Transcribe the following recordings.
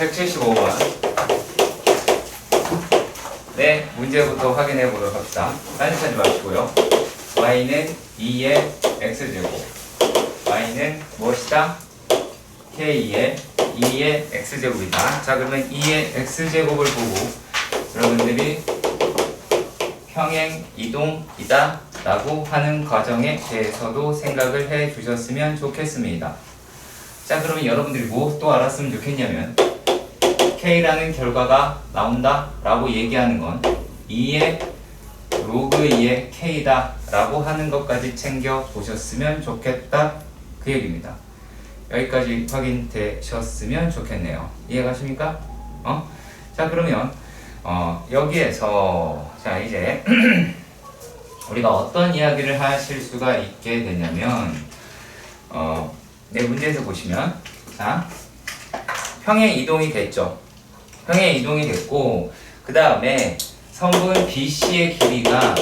175번. 네, 문제부터 확인해 보도록 합시다. 딴짓하지 마시고요. y는 2의 x제곱, y는 무엇이다? k의 2의 x제곱이다. 자, 그러면 2의 x제곱을 보고 여러분들이 평행 이동이다 라고 하는 과정에 대해서도 생각을 해 주셨으면 좋겠습니다. 자, 그러면 여러분들이 무엇도 알았으면 좋겠냐면 K라는 결과가 나온다 라고 얘기하는 건 2의 로그 2의 K다 라고 하는 것까지 챙겨 보셨으면 좋겠다 그 얘기입니다. 여기까지 확인되셨으면 좋겠네요. 이해가십니까? 자, 그러면 여기에서 자 이제 우리가 어떤 이야기를 하실 수가 있게 되냐면 내 문제에서 보시면 자 평행 이동이 됐죠. 평행 이동이 됐고 그 다음에 성분 BC의 길이가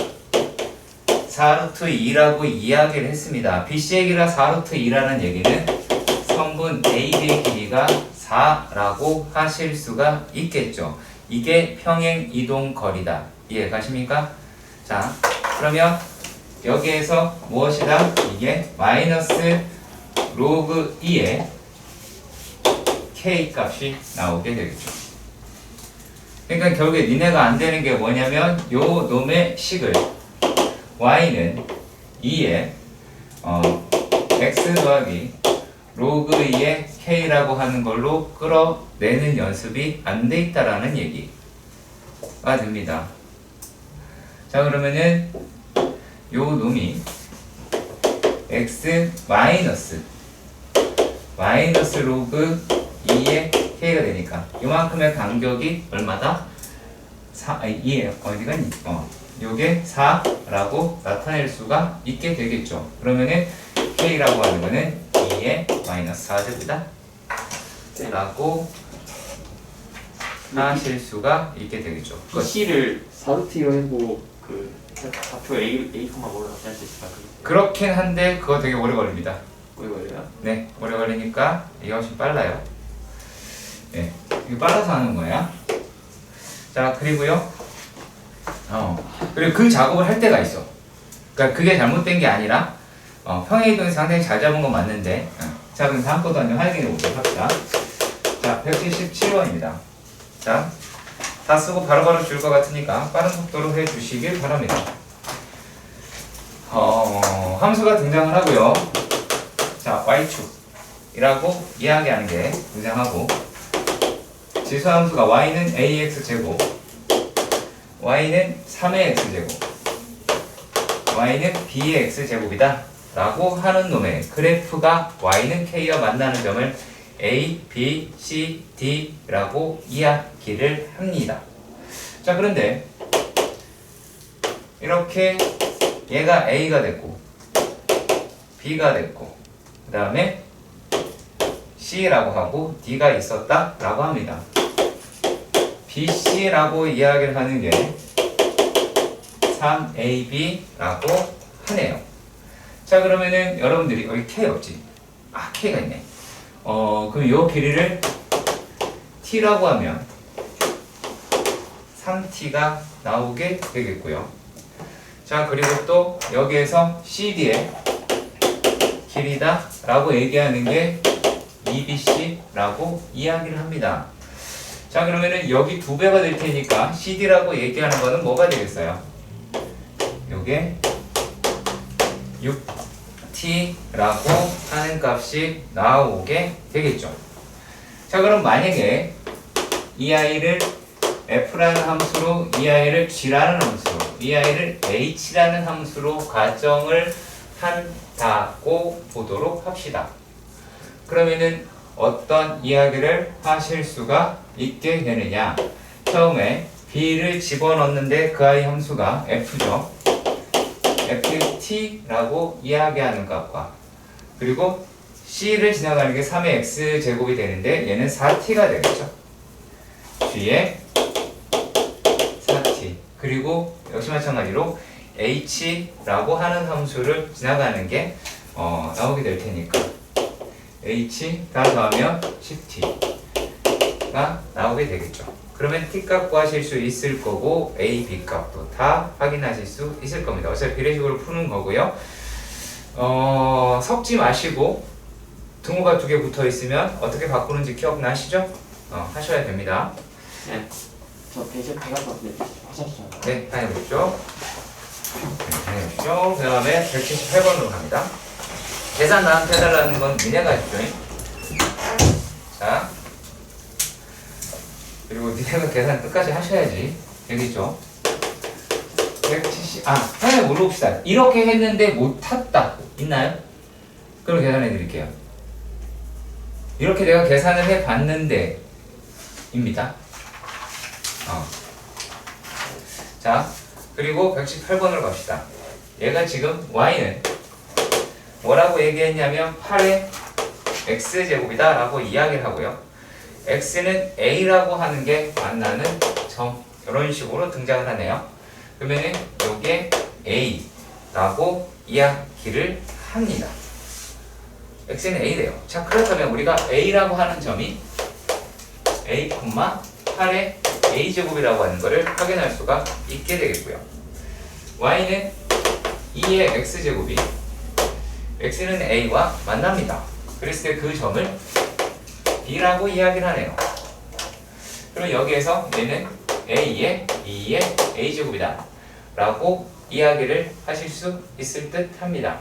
4루트 2라고 이야기를 했습니다. BC의 길이가 4루트 2라는 얘기는 성분 AB의 길이가 4라고 하실 수가 있겠죠. 이게 평행 이동 거리다. 이해가십니까? 자, 그러면 여기에서 무엇이다? 이게 마이너스 로그 2의 K 값이 나오게 되겠죠. 그러니까 결국에 니네가 안 되는 게 뭐냐면 요 놈의 식을 y는 2의 x 더하기 로그 2의 k라고 하는 걸로 끌어내는 연습이 안 돼 있다라는 얘기가 됩니다. 자, 그러면은 요 놈이 x 마이너스 로그 2의 k가 되니까 요만큼의 간격이 얼마다? 2에 어디 갔니? 요게 4라고 나타낼 수가 있게 되겠죠. 그러면은 k라고 하는 거는 2의 마이너스 4제곱이다 라고 하실 수가 있게 되겠죠. C를 4루트로 해고 그 좌표 A, 뭐로 나타낼 수 있을까? 그렇긴 한데 그거 되게 오래 걸립니다. 오래 걸려요? 네, 오래 걸리니까 이게 훨씬 빨라요. 네, 이거 빨라서 하는 거야. 자, 그리고요. 그리고 그 작업을 할 때가 있어. 그러니까 그게 잘못된 게 아니라 평행 이동이 상당히 잘 잡은 건 맞는데. 자, 그럼 다음 것도 한번 확인해 보도록 합시다. 자, 177번입니다. 자, 다 쓰고 바로바로 줄 것 같으니까 빠른 속도로 해 주시길 바랍니다. 함수가 등장을 하고요. 자, y축이라고 이야기하는 게 등장하고 지수함수가 y는 ax제곱, y는 3의 x제곱, y는 b의 x제곱이다 라고 하는 놈의 그래프가 y는 k와 만나는 점을 A, B, C, D 라고 이야기를 합니다. 자, 그런데 이렇게 얘가 A가 됐고 B가 됐고 그 다음에 C라고 하고 D가 있었다 라고 합니다. BC라고 이야기를 하는 게 3AB라고 하네요. 자, 그러면은 여러분들이 여기 K 없지? 아, K가 있네. 그럼 이 길이를 T라고 하면 3T가 나오게 되겠고요. 자, 그리고 또 여기에서 CD의 길이다 라고 얘기하는 게 2BC라고 이야기를 합니다. 자, 그러면은 여기 2배가 될 테니까 CD라고 얘기하는 거는 뭐가 되겠어요? 요게 6T라고 하는 값이 나오게 되겠죠. 자, 그럼 만약에 이 아이를 F라는 함수로, 이 아이를 G라는 함수로, 이 아이를 H라는 함수로 가정을 한다고 보도록 합시다. 그러면은 어떤 이야기를 하실 수가 있게 되느냐? 처음에 B를 집어넣는데 그 아이 함수가 F죠. FT라고 이야기하는 값과 그리고 C를 지나가는 게 3의 X제곱이 되는데 얘는 4T가 되겠죠. G에 4T 그리고 역시 마찬가지로 H라고 하는 함수를 지나가는 게 나오게 될 테니까 H 다 더하면 10T 가 나오게 되겠죠. 그러면 t값 구하실 수 있을 거고 a, b 값도 다 확인하실 수 있을 겁니다. 어차피 비례식으로 푸는 거고요. 섞지 마시고 등호가 2개 붙어 있으면 어떻게 바꾸는지 기억나시죠? 하셔야 됩니다. 네. 저 대신 대가서 하셨어요. 네, 다녀보십시오. 다녀보십시오. 그 다음에 178번으로 갑니다. 계산 나한테 해달라는 건 니네가 했죠. 자, 그리고 니네가 계산 끝까지 하셔야지 되겠죠. 170, 하나 물어봅시다. 이렇게 했는데 못 탔다. 있나요? 그럼 계산해 드릴게요. 이렇게 내가 계산을 해 봤는데 입니다. 자, 그리고 118번으로 갑시다. 얘가 지금 y는 뭐라고 얘기했냐면 8의 x제곱이다 라고 이야기를 하고요. x는 a라고 하는 게 만나는 점, 이런 식으로 등장을 하네요. 그러면은 요게 a라고 이야기를 합니다. x는 a래요. 자, 그렇다면 우리가 a라고 하는 점이 a, 8의 a제곱이라고 하는 것을 확인할 수가 있게 되겠고요. y는 2의 x제곱이 x는 a와 만납니다. 그랬을 때 그 점을 b라고 이야기를 하네요. 그럼 여기에서 얘는 a의 2의 a제곱이다 라고 이야기를 하실 수 있을 듯 합니다.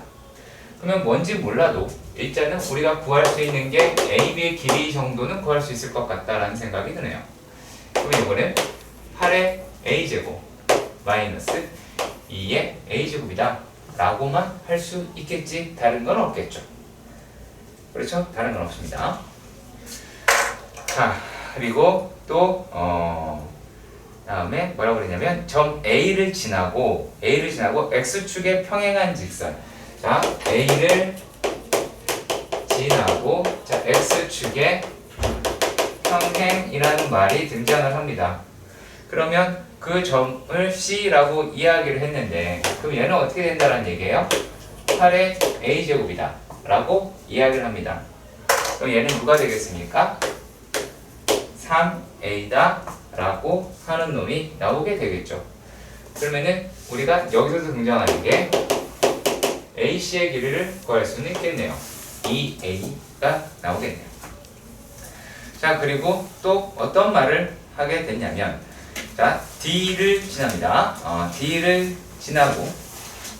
그러면 뭔지 몰라도 일단은 우리가 구할 수 있는 게 a, b의 길이 정도는 구할 수 있을 것 같다라는 생각이 드네요. 그럼 이거는 8의 a제곱 마이너스 2의 a제곱이다 라고만 할 수 있겠지 다른 건 없겠죠. 그렇죠? 다른 건 없습니다. 자, 그리고 또 다음에 뭐라고 그러냐면 점 A를 지나고 X축에 평행한 직선. 자, A를 지나고 자, X축에 평행이라는 말이 등장을 합니다. 그러면 그 점을 C라고 이야기를 했는데 그럼 얘는 어떻게 된다는 얘기예요? 8의 A제곱이다 라고 이야기를 합니다. 그럼 얘는 누가 되겠습니까? 3A다 라고 하는 놈이 나오게 되겠죠. 그러면은 우리가 여기서도 등장하는 게 AC의 길이를 구할 수는 있겠네요. 2A가 나오겠네요. 자, 그리고 또 어떤 말을 하게 됐냐면 자, D를 지납니다. D를 지나고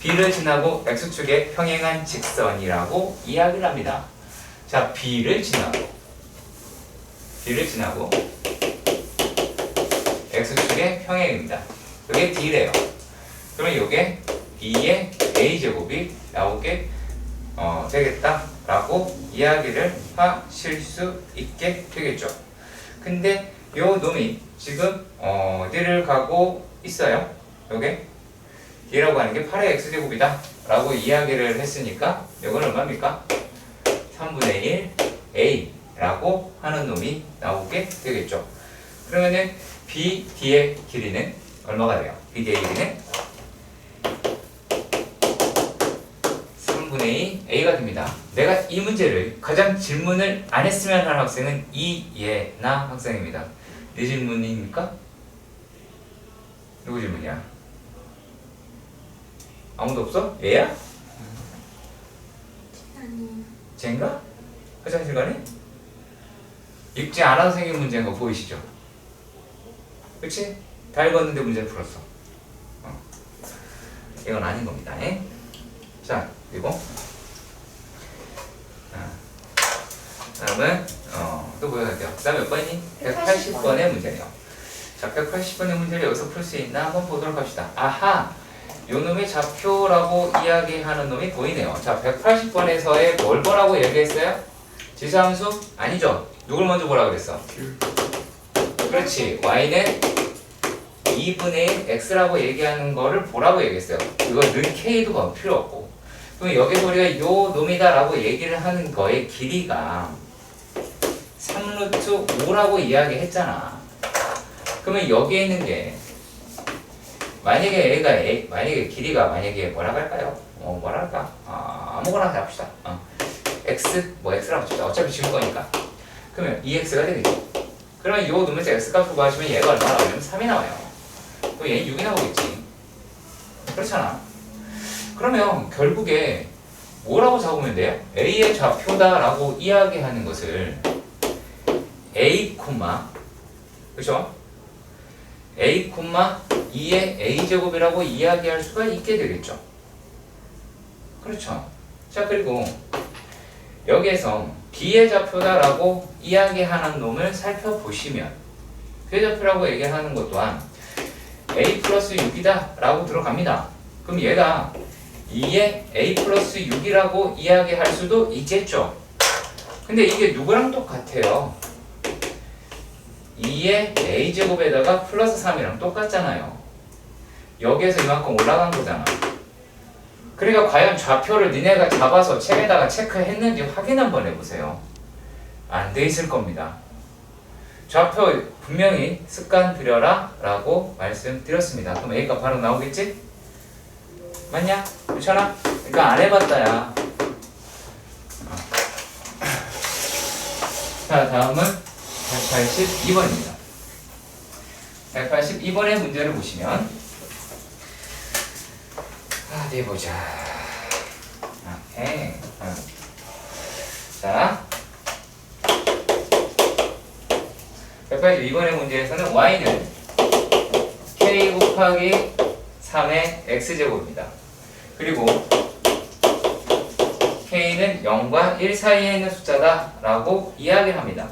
B를 지나고 X축에 평행한 직선이라고 이야기를 합니다. 자, B를 지나고 X축의 평행입니다. 이게 D래요. 그러면 이게 B의 A제곱이 나오게 되겠다라고 이야기를 하실 수 있게 되겠죠. 근데 요 놈이 지금 어디를 가고 있어요? 요게 D라고 하는 게 8의 X제곱이다 라고 이야기를 했으니까 이건 얼마입니까? 3분의 1 A 라고 하는 놈이 나오게 되겠죠. 그러면은 BD의 길이는 얼마가 돼요? BD의 길이는 3분의 2 A가 됩니다. 내가 이 문제를 가장 질문을 안 했으면 하는 학생은 이예나 학생입니다. 내 질문입니까? 누구 질문이야? 아무도 없어? 얘야? 아니요. 쟤인가? 화장실 가네? 읽지 않아서 생긴 문제인 거 보이시죠? 그치? 다 읽었는데 문제를 풀었어. 이건 아닌 겁니다. 자, 그리고 다음은 또 보여드릴게요. 그 다음 몇 번이니? 180번의 문제네요. 자, 180번의 문제를 여기서 풀 수 있나 한번 보도록 합시다. 아하! 요 놈의 좌표라고 이야기하는 놈이 보이네요. 자, 180번에서의 뭘 보라고 얘기했어요? 지수함수? 아니죠. 누굴 먼저 보라고 그랬어? 그렇지. y는 2분의 1 x라고 얘기하는 거를 보라고 얘기했어요. 이거는 k도 필요 없고. 그럼 여기서 우리가 요 놈이다 라고 얘기를 하는 거의 길이가 3루트 5라고 이야기했잖아. 그러면 여기에 있는 게 만약에 길이가 뭐라고 할까요? 뭐라 할까? 아무거나 잡시다. x라고 칩시다. 어차피 지울 거니까. 그러면 2x가 되겠죠. 그러면 이 놈에서 x값을 구하시면 얘가 얼마 나오냐면 3이 나와요. 그럼 얘는 6이 나오겠지. 그렇잖아. 그러면 결국에 뭐라고 적으면 돼요? A의 좌표다라고 이야기하는 것을 A, 그죠? A, 2의 A제곱이라고 이야기할 수가 있게 되겠죠. 그렇죠. 자, 그리고 여기에서 B의 좌표다라고 이야기하는 놈을 살펴보시면 B의 좌표라고 얘기하는 것 또한 A 플러스 6이다 라고 들어갑니다. 그럼 얘가 2의 A 플러스 6이라고 이야기할 수도 있겠죠. 근데 이게 누구랑 똑같아요? 2의 A제곱에다가 플러스 3이랑 똑같잖아요. 여기에서 이만큼 올라간 거잖아. 그러니까 과연 좌표를 니네가 잡아서 책에다가 체크했는지 확인 한번 해보세요. 안 돼 있을 겁니다. 좌표 분명히 습관 들여라 라고 말씀드렸습니다. 그럼 A가 바로 나오겠지? 맞냐? 그렇잖아? 그러니까 안 해봤다야. 자, 다음은 182번입니다. 182번의 문제를 보시면 어디 보자. 오케이. 자, 182번의 문제에서는 y는 k 곱하기 3의 x제곱입니다. 그리고 k는 0과 1 사이에 있는 숫자다 라고 이야기를 합니다.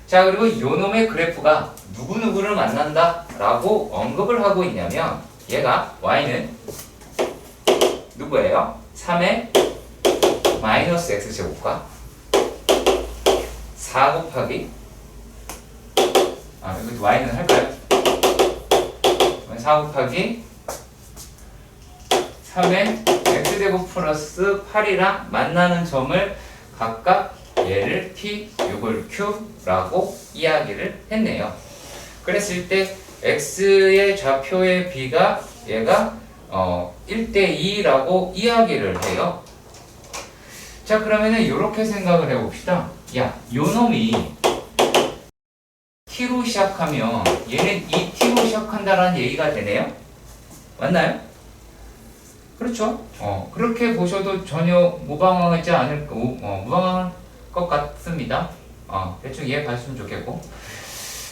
자, 그리고 요놈의 그래프가 누구누구를 만난다 라고 언급을 하고 있냐면 얘가 y는 누구예요? 3의 마이너스 x제곱과 4 곱하기 여기 y는 할까요? 4 곱하기 3의 x제곱 플러스 8이랑 만나는 점을 각각 얘를 p, 6을 q라고 이야기를 했네요. 그랬을 때 x의 좌표의 b가 얘가 1대2라고 이야기를 해요. 자, 그러면은 이렇게 생각을 해봅시다. 야, 요 놈이 t로 시작하면 얘는 2t로 시작한다라는 얘기가 되네요. 맞나요? 그렇죠? 그렇게 보셔도 전혀 무방하지 않을 무방할 것 같습니다. 대충 이해 가시면 좋겠고.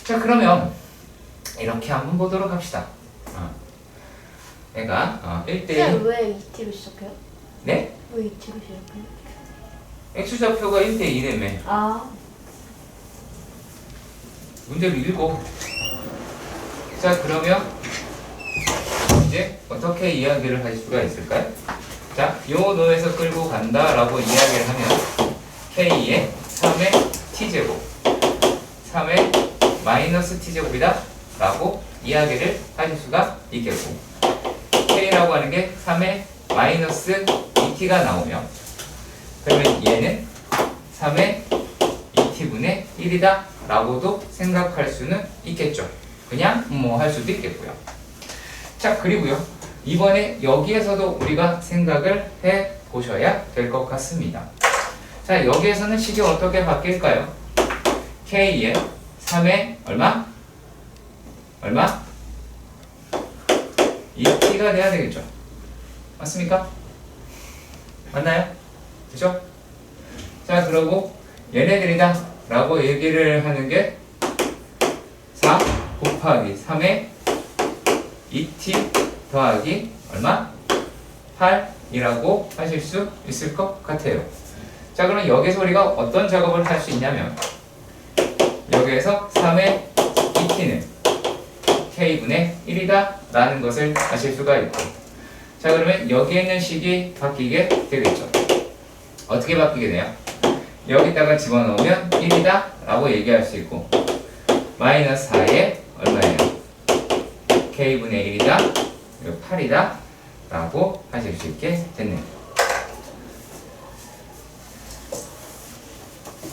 자, 그러면 이렇게 한번 보도록 합시다. 얘가 1대1. 왜 2T로 시작해요? 네? 왜 2T로 시작해요? x좌표가 1대2라며. 문제를 읽고. 자, 그러면 이제 어떻게 이야기를 할 수가 있을까요? 자, 요 놈에서 끌고 간다라고 이야기를 하면 k의 3의 t제곱 3의 마이너스 t제곱이다 라고 이야기를 하실 수가 있겠고, k라고 하는 게 3의 마이너스 2t가 나오면 그러면 얘는 3의 2t분의 1이다 라고도 생각할 수는 있겠죠. 그냥 할 수도 있겠고요. 자, 그리고요, 이번에 여기에서도 우리가 생각을 해 보셔야 될 것 같습니다. 자, 여기에서는 식이 어떻게 바뀔까요? k의 3의 얼마? 2t가 돼야 되겠죠. 맞습니까? 맞나요? 그죠? 자, 그러고 얘네들이다 라고 얘기를 하는 게 4 곱하기 3의 2t 더하기 얼마? 8이라고 하실 수 있을 것 같아요. 자, 그럼 여기서 우리가 어떤 작업을 할 수 있냐면 여기에서 3의 2t는 k분의 1이다 라는 것을 아실 수가 있고, 자, 그러면 여기에 있는 식이 바뀌게 되겠죠. 어떻게 바뀌게 돼요? 여기다가 집어넣으면 1이다 라고 얘기할 수 있고, 마이너스 4에 얼마예요? k분의 1이다, 그리고 8이다 라고 하실 수 있게 됐네요.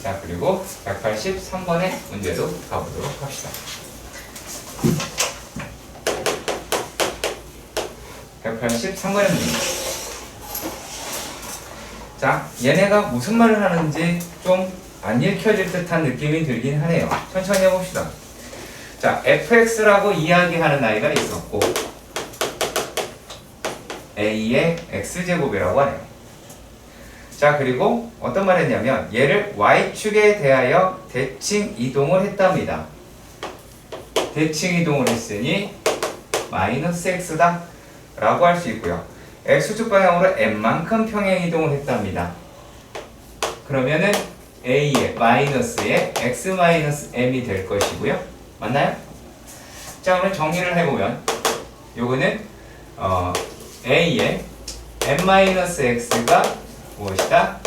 자, 그리고 183번의 문제도 가보도록 합시다. 183번의 문제. 자, 얘네가 무슨 말을 하는지 좀 안 읽혀질 듯한 느낌이 들긴 하네요. 천천히 해봅시다. 자, fx라고 이야기하는 아이가 있었고 a의 x제곱이라고 하네요. 자, 그리고 어떤 말 했냐면 얘를 y축에 대하여 대칭 이동을 했답니다. 대칭 이동을 했으니 마이너스 x다 라고 할 수 있고요. x축 방향으로 n만큼 평행 이동을 했답니다. 그러면은 a의 마이너스의 x 마이너스 m이 될 것이고요. 맞나요? 자, 오늘 정리를 해보면 요거는 a의 m 마이너스 x가 무엇이다?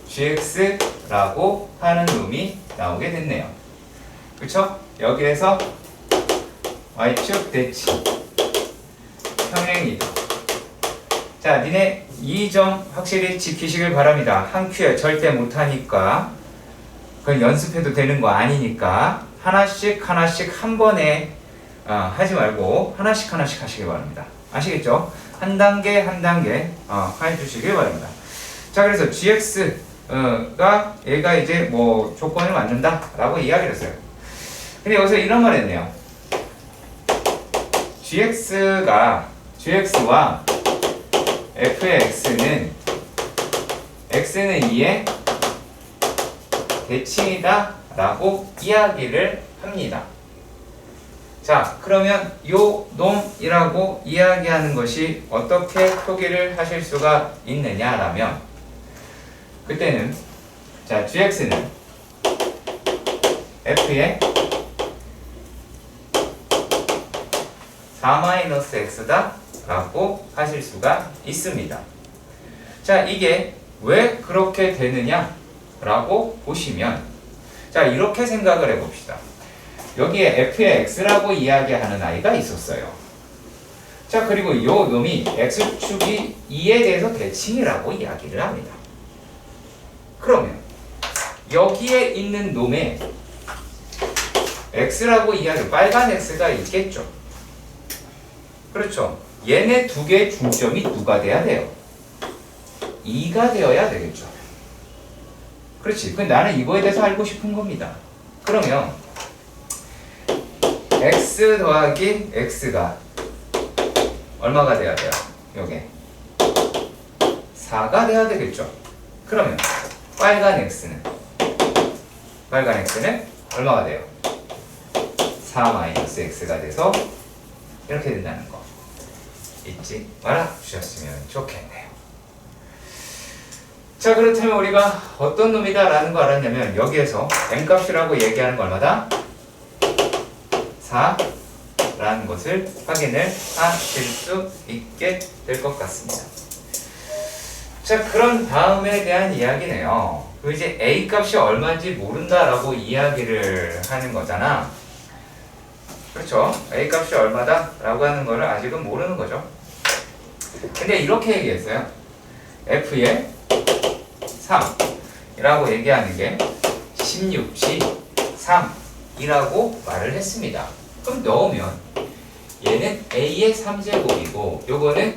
gx라고 하는 놈이 나오게 됐네요. 그쵸? 여기에서 y축 대칭 평행이동. 자, 니네 이 점 확실히 지키시길 바랍니다. 한 큐에 절대 못하니까 그건 연습해도 되는 거 아니니까 하나씩 한 번에 하지 말고 하나씩 하시길 바랍니다. 아시겠죠? 한 단계 해주시길 바랍니다. 자, 그래서 gx가 얘가 이제 뭐 조건을 맞는다 라고 이야기를 했어요. 근데 여기서 이런 말 했네요. gx와 f의 x는 2의 대칭이다 라고 이야기를 합니다. 자, 그러면 요 놈이라고 이야기하는 것이 어떻게 표기를 하실 수가 있느냐라면 그때는 자, gx는 f의 4-x다 라고 하실 수가 있습니다. 자, 이게 왜 그렇게 되느냐 라고 보시면 자, 이렇게 생각을 해봅시다. 여기에 f의 x라고 이야기하는 아이가 있었어요. 자, 그리고 이 놈이 x축이 2에 대해서 대칭이라고 이야기를 합니다. 그러면 여기에 있는 놈에 x라고 이야기, 빨간 x가 있겠죠. 그렇죠. 얘네 두 개의 중점이 누가 돼야 돼요? 2가 되어야 되겠죠. 그렇지. 근데 나는 이거에 대해서 알고 싶은 겁니다. 그러면 x 더하기 x가 얼마가 돼야 돼요? 요게 4가 돼야 되겠죠. 그러면 빨간 x는 얼마가 돼요? 4-x가 돼서 이렇게 된다는 거 잊지 말아 주셨으면 좋겠네요. 자, 그렇다면 우리가 어떤 놈이다 라는 거 알았냐면 여기에서 n값이라고 얘기하는 거 얼마다? 4 라는 것을 확인을 하실 수 있게 될 것 같습니다. 자, 그런 다음에 대한 이야기네요. 그 이제 a 값이 얼마인지 모른다라고 이야기를 하는 거잖아. 그렇죠? a 값이 얼마다 라고 하는 거를 아직은 모르는 거죠. 근데 이렇게 얘기했어요. f의 3이라고 얘기하는 게 16시 3이라고 말을 했습니다. 그럼 넣으면 얘는 a의 3제곱이고 요거는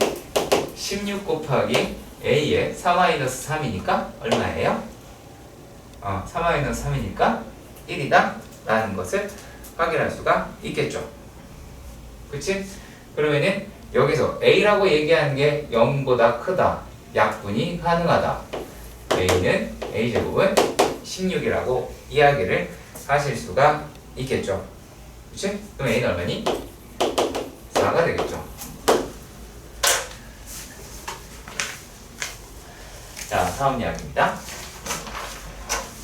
16 곱하기 a의 4-3이니까 얼마예요? 4-3이니까 1이다 라는 것을 확인할 수가 있겠죠. 그치? 그러면은 여기서 a라고 얘기하는 게 0보다 크다, 약분이 가능하다. a는 a제곱은 16이라고 이야기를 하실 수가 있겠죠. 그치? 그럼 a는 얼마니? 4가 되겠죠. 자, 다음 이야기입니다.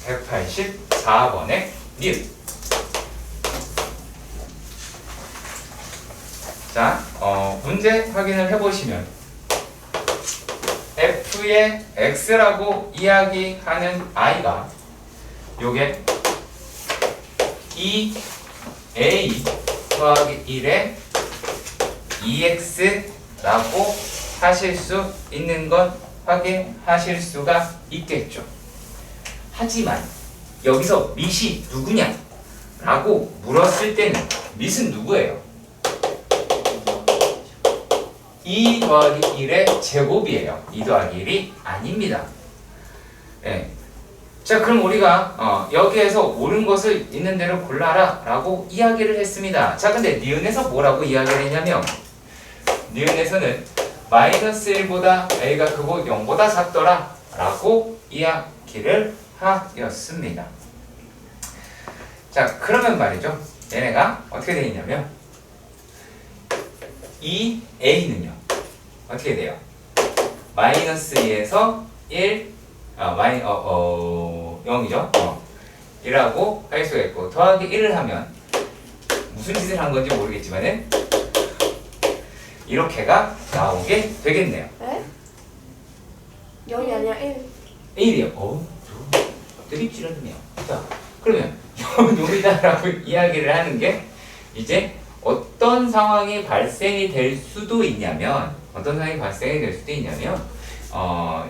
184번의 닐. 자, 문제 확인을 해보시면 f의 x라고 이야기하는 i가 요게 2a 더하기 1의 2x라고 하실 수 있는 건 확인하실 수가 있겠죠. 하지만 여기서 밑이 누구냐? 라고 물었을 때는 밑은 누구예요? 2 더하기 1의 제곱이에요. 2 더하기 1이 아닙니다. 네. 자, 그럼 우리가 여기에서 옳은 것을 있는 대로 골라라 라고 이야기를 했습니다. 자, 근데 니은에서 뭐라고 이야기를 했냐면 니은에서는 마이너스 1보다 a가 크고 0보다 작더라 라고 이야기를 하였습니다. 자, 그러면 말이죠. 얘네가 어떻게 되어 있냐면 이 a는요 어떻게 돼요? 마이너스 2에서 1 0이죠? 1하고 할 수가 있고 더하기 1을 하면 무슨 짓을 한 건지 모르겠지만은 이렇게가 나오게 되겠네요. 에? 0이 아니라 1. 1이요. 드립질하네요. 자, 그러면 요이다라고 이야기를 하는 게 이제 어떤 상황이 발생이 될 수도 있냐면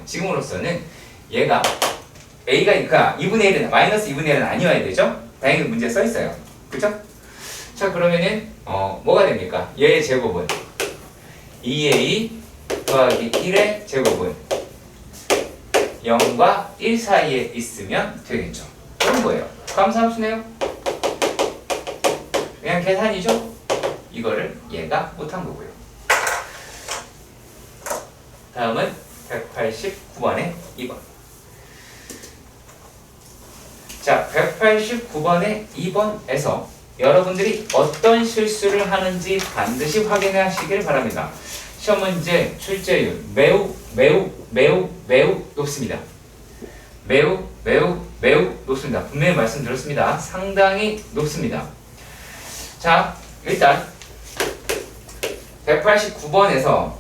지금으로서는 얘가 a가 그러니까 2분의 1은 마이너스 2분의 1은 아니어야 되죠? 다행히 문제 써 있어요. 그죠? 자, 그러면은 뭐가 됩니까? 얘의 제곱은 2a 더하기 1의 제곱은 0과 1 사이에 있으면 되겠죠. 그런 거예요. 감사함수네요. 그냥 계산이죠? 이거를 얘가 못한 거고요. 다음은 189번의 2번. 자, 189번의 2번에서 여러분들이 어떤 실수를 하는지 반드시 확인하시길 바랍니다. 시험 문제 출제율 매우 높습니다. 매우 높습니다. 분명히 말씀드렸습니다. 상당히 높습니다. 자, 일단 189번에서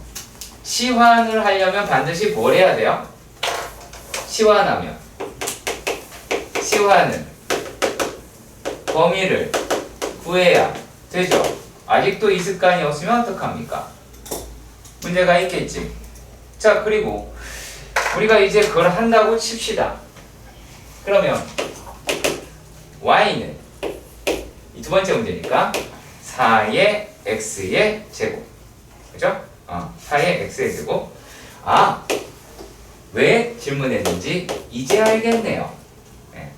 시환을 하려면 반드시 뭘 해야 돼요? 시환은 범위를 구해야 되죠. 아직도 이 습관이 없으면 어떡합니까? 문제가 있겠지. 자, 그리고 우리가 이제 그걸 한다고 칩시다. 그러면 y는 이 두 번째 문제니까 4의 x의 제곱. 그죠? 4의 x의 제곱. 왜 질문했는지 이제 알겠네요. 네.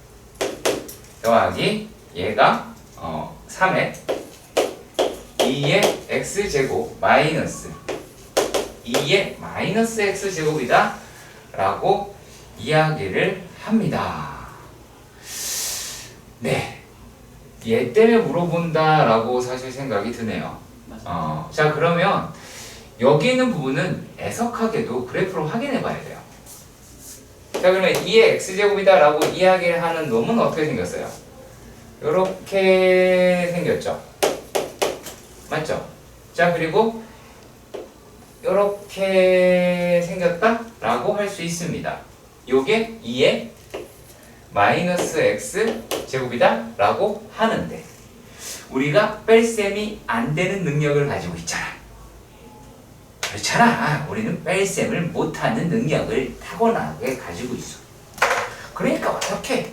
더하기 얘가 3의 2의 x제곱 마이너스 2의 마이너스 x제곱이다 라고 이야기를 합니다. 네, 얘 때문에 물어본다 라고 사실 생각이 드네요. 자, 그러면 여기 있는 부분은 애석하게도 그래프로 확인해 봐야 돼요. 자, 그러면 2의 x제곱이다 라고 이야기를 하는 놈은 어떻게 생겼어요? 요렇게 생겼죠? 맞죠? 자, 그리고 요렇게 생겼다 라고 할 수 있습니다. 요게 2의 마이너스 x 제곱이다 라고 하는데 우리가 뺄셈이 안 되는 능력을 가지고 있잖아. 그렇잖아. 우리는 뺄셈을 못하는 능력을 타고나게 가지고 있어. 그러니까 어떻게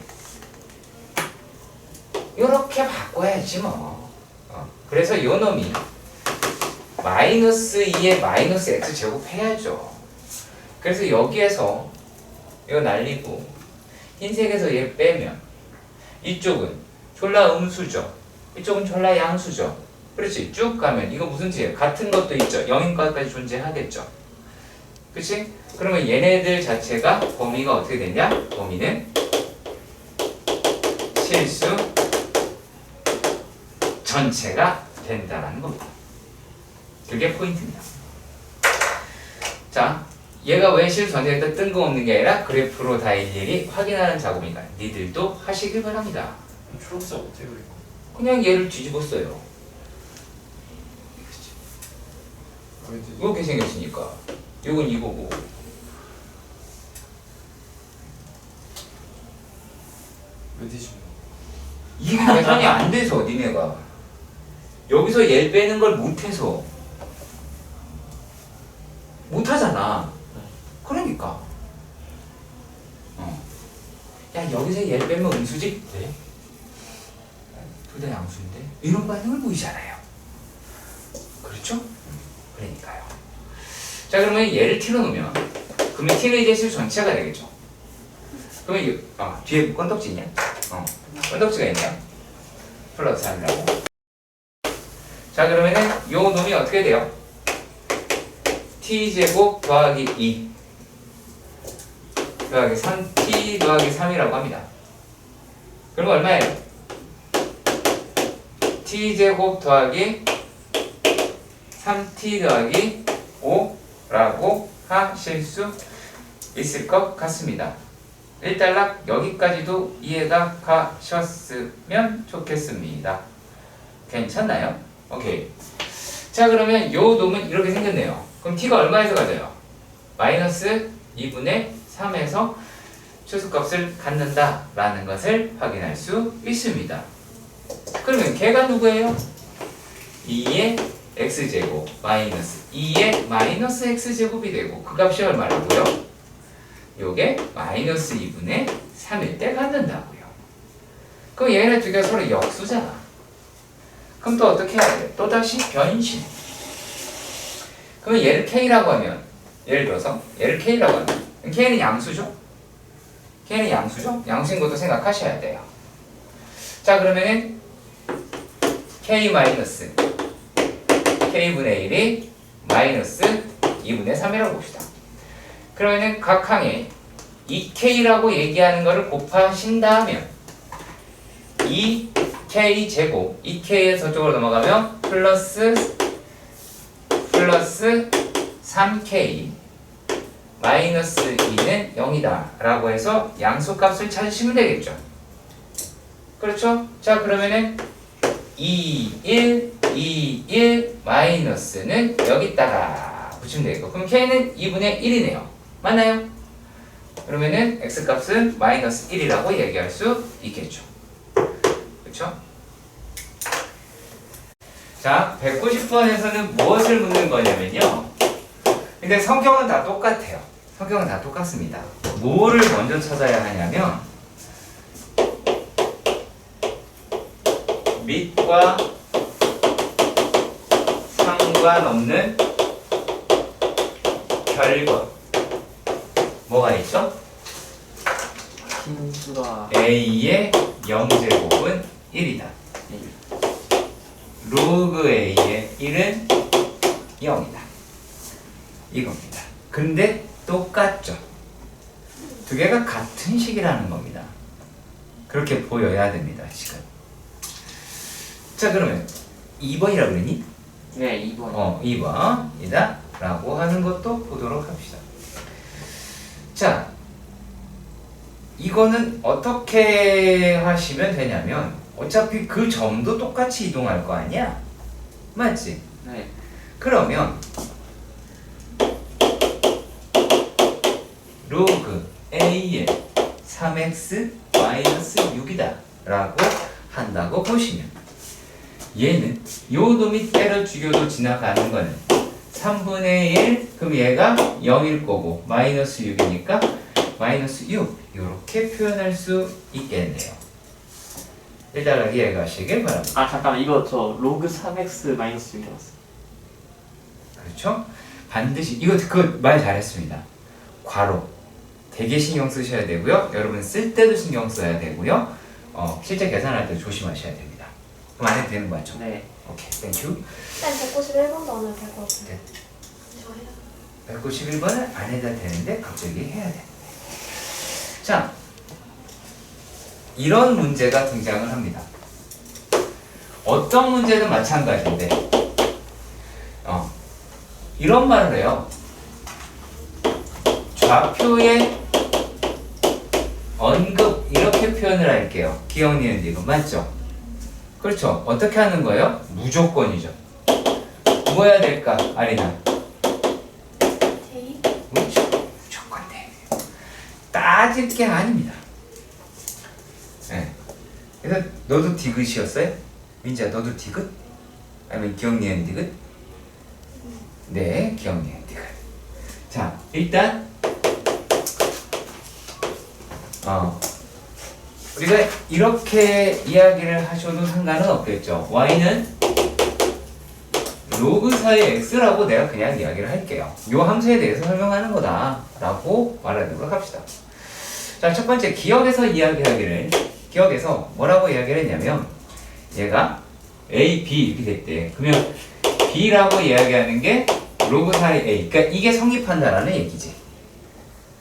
요렇게 바꿔야지 뭐. 그래서 요 놈이 마이너스 2의 마이너스 x 제곱 해야죠. 그래서 여기에서 이거 날리고 흰색에서 얘 빼면 이쪽은 졸라 음수죠. 이쪽은 졸라 양수죠. 그렇지? 쭉 가면 이거 무슨 뜻이에요? 같은 것도 있죠. 0인 것까지 존재하겠죠. 그치? 그러면 얘네들 자체가 범위가 어떻게 되냐? 범위는 실수 전체가 된다라는 겁니다. 그게 포인트입니다. 자, 얘가 왜 실수 전체가 뜬금없는 게 아니라 그래프로 다 일일이 확인하는 작업이니까 니들도 하시길 바랍니다. 초록색 어떻게 그리고? 그냥 얘를 뒤집었어요. 이렇게 생겼으니까 이건 이거고 왜 뒤집어? 이게 계산이 안 돼서 니네가 여기서 얘를 빼는 걸 못해서 못하잖아. 그러니까 야, 여기서 얘를 빼면 음수지? 네? 둘 다 양수인데? 이런 반응을 보이잖아요. 그렇죠? 그러니까요. 자, 그러면 얘를 t로 놓으면 그러면 t는 이제 실 전체가 되겠죠. 그러면 뒤에 건덕지 있냐? 건덕지가 있네요. 플러스 3이라고. 자, 그러면은 요 놈이 어떻게 돼요? t제곱 더하기 2 더하기 3t 더하기 3이라고 합니다. 그럼 얼마예요? t제곱 더하기 3t 더하기 5라고 하실 수 있을 것 같습니다. 일단락 여기까지도 이해가 가셨으면 좋겠습니다. 괜찮나요? 오케이. 자, 그러면 요 놈은 이렇게 생겼네요. 그럼 t가 얼마에서 가져요? 마이너스 2분의 3에서 최소값을 갖는다 라는 것을 확인할 수 있습니다. 그러면 걔가 누구예요? 2의 x제곱 마이너스 2의 마이너스 x제곱이 되고 그 값이 얼마라고요? 요게 마이너스 2분의 3일 때 갖는다고요. 그럼 얘네 두 개가 서로 역수잖아. 그럼 또 어떻게 해야 돼? 또다시 변신. 그러면 얘를 k라고 하면, 예를 들어서 얘를 k라고 하면 k는 양수죠? k는 양수죠? 양수인 것도 생각하셔야 돼요. 자, 그러면은 k 마이너스 k분의 1이 마이너스 2분의 3이라고 봅시다. 그러면은 각 항에 2k라고 얘기하는 거를 곱하신다면 2k 제곱 2k에 저쪽으로 넘어가면 플러스 3k 마이너스 2는 0이다 라고 해서 양수값을 찾으시면 되겠죠. 그렇죠? 자, 그러면은 2, 1, 2, 1 마이너스는 여기다가 붙이면 되겠고, 그럼 k는 2분의 1이네요. 맞나요? 그러면은 x값은 마이너스 1이라고 얘기할 수 있겠죠. 그렇죠? 자, 190번에서는 무엇을 묻는 거냐면요. 근데 성격은 다 똑같아요. 성격은 다 똑같습니다. 뭐를 먼저 찾아야 하냐면 밑과 상관없는 결과 뭐가 있죠? 진수가 a의 0제곱은 1이다. 로그 a의 1은 0이다. 이겁니다. 근데 똑같죠? 두 개가 같은 식이라는 겁니다. 그렇게 보여야 됩니다, 지금. 자, 그러면 2번이라고 그러니? 네, 2번. 2번이다 라고 하는 것도 보도록 합시다. 자, 이거는 어떻게 하시면 되냐면 어차피 그 점도 똑같이 이동할 거 아니야? 맞지? 네. 그러면 로그 a의 3x 마이너스 6이다 라고 한다고 보시면 얘는 요 놈이 때려 죽여도 지나가는 거는 3분의 1, 그럼 얘가 0일 거고 마이너스 6이니까 마이너스 6 이렇게 표현할 수 있겠네요. 일단 이해가시길 바랍니다. 아, 잠깐만. 이거 저 로그 3x 마이너스 6이었어. 그렇죠? 반드시 이거 그 말 잘했습니다. 괄호 되게 신경 쓰셔야 되고요. 여러분 쓸 때도 신경 써야 되고요. 실제 계산할 때 조심하셔야 됩니다. 그럼 안 해도 되는 거 맞죠? 네. 오케이, 땡큐. 일단 191번도 안 해도 될 것 같아요. 네. 저 해요. 191번은 안 해도 되는데 갑자기 해야 돼. 자, 이런 문제가 등장을 합니다. 어떤 문제든 마찬가지인데 이런 말을 해요. 좌표의 언급 이렇게 표현을 할게요. 기억, 니은, 디귿 맞죠? 그렇죠. 어떻게 하는 거예요? 무조건이죠. 뭐 해야 될까, 아리나? 제이? 무조건 돼. 따질 게 아닙니다. 네. 그래서 너도 디귿이었어요? 민지야, 너도 디귿? 아니면 기억, 니은, 디귿? 네, 기억, 니은, 디귿. 자, 일단 우리가 이렇게 이야기를 하셔도 상관은 없겠죠. y는 로그 4의 x라고 내가 그냥 이야기를 할게요. 요 함수에 대해서 설명하는 거다 라고 말하도록 합시다. 자, 첫 번째 기억에서 기억에서 뭐라고 이야기를 했냐면 얘가 A, B 이렇게 됐대. 그러면 B라고 이야기하는 게 로그 4의 A. 그러니까 이게 성립한다라는 얘기지.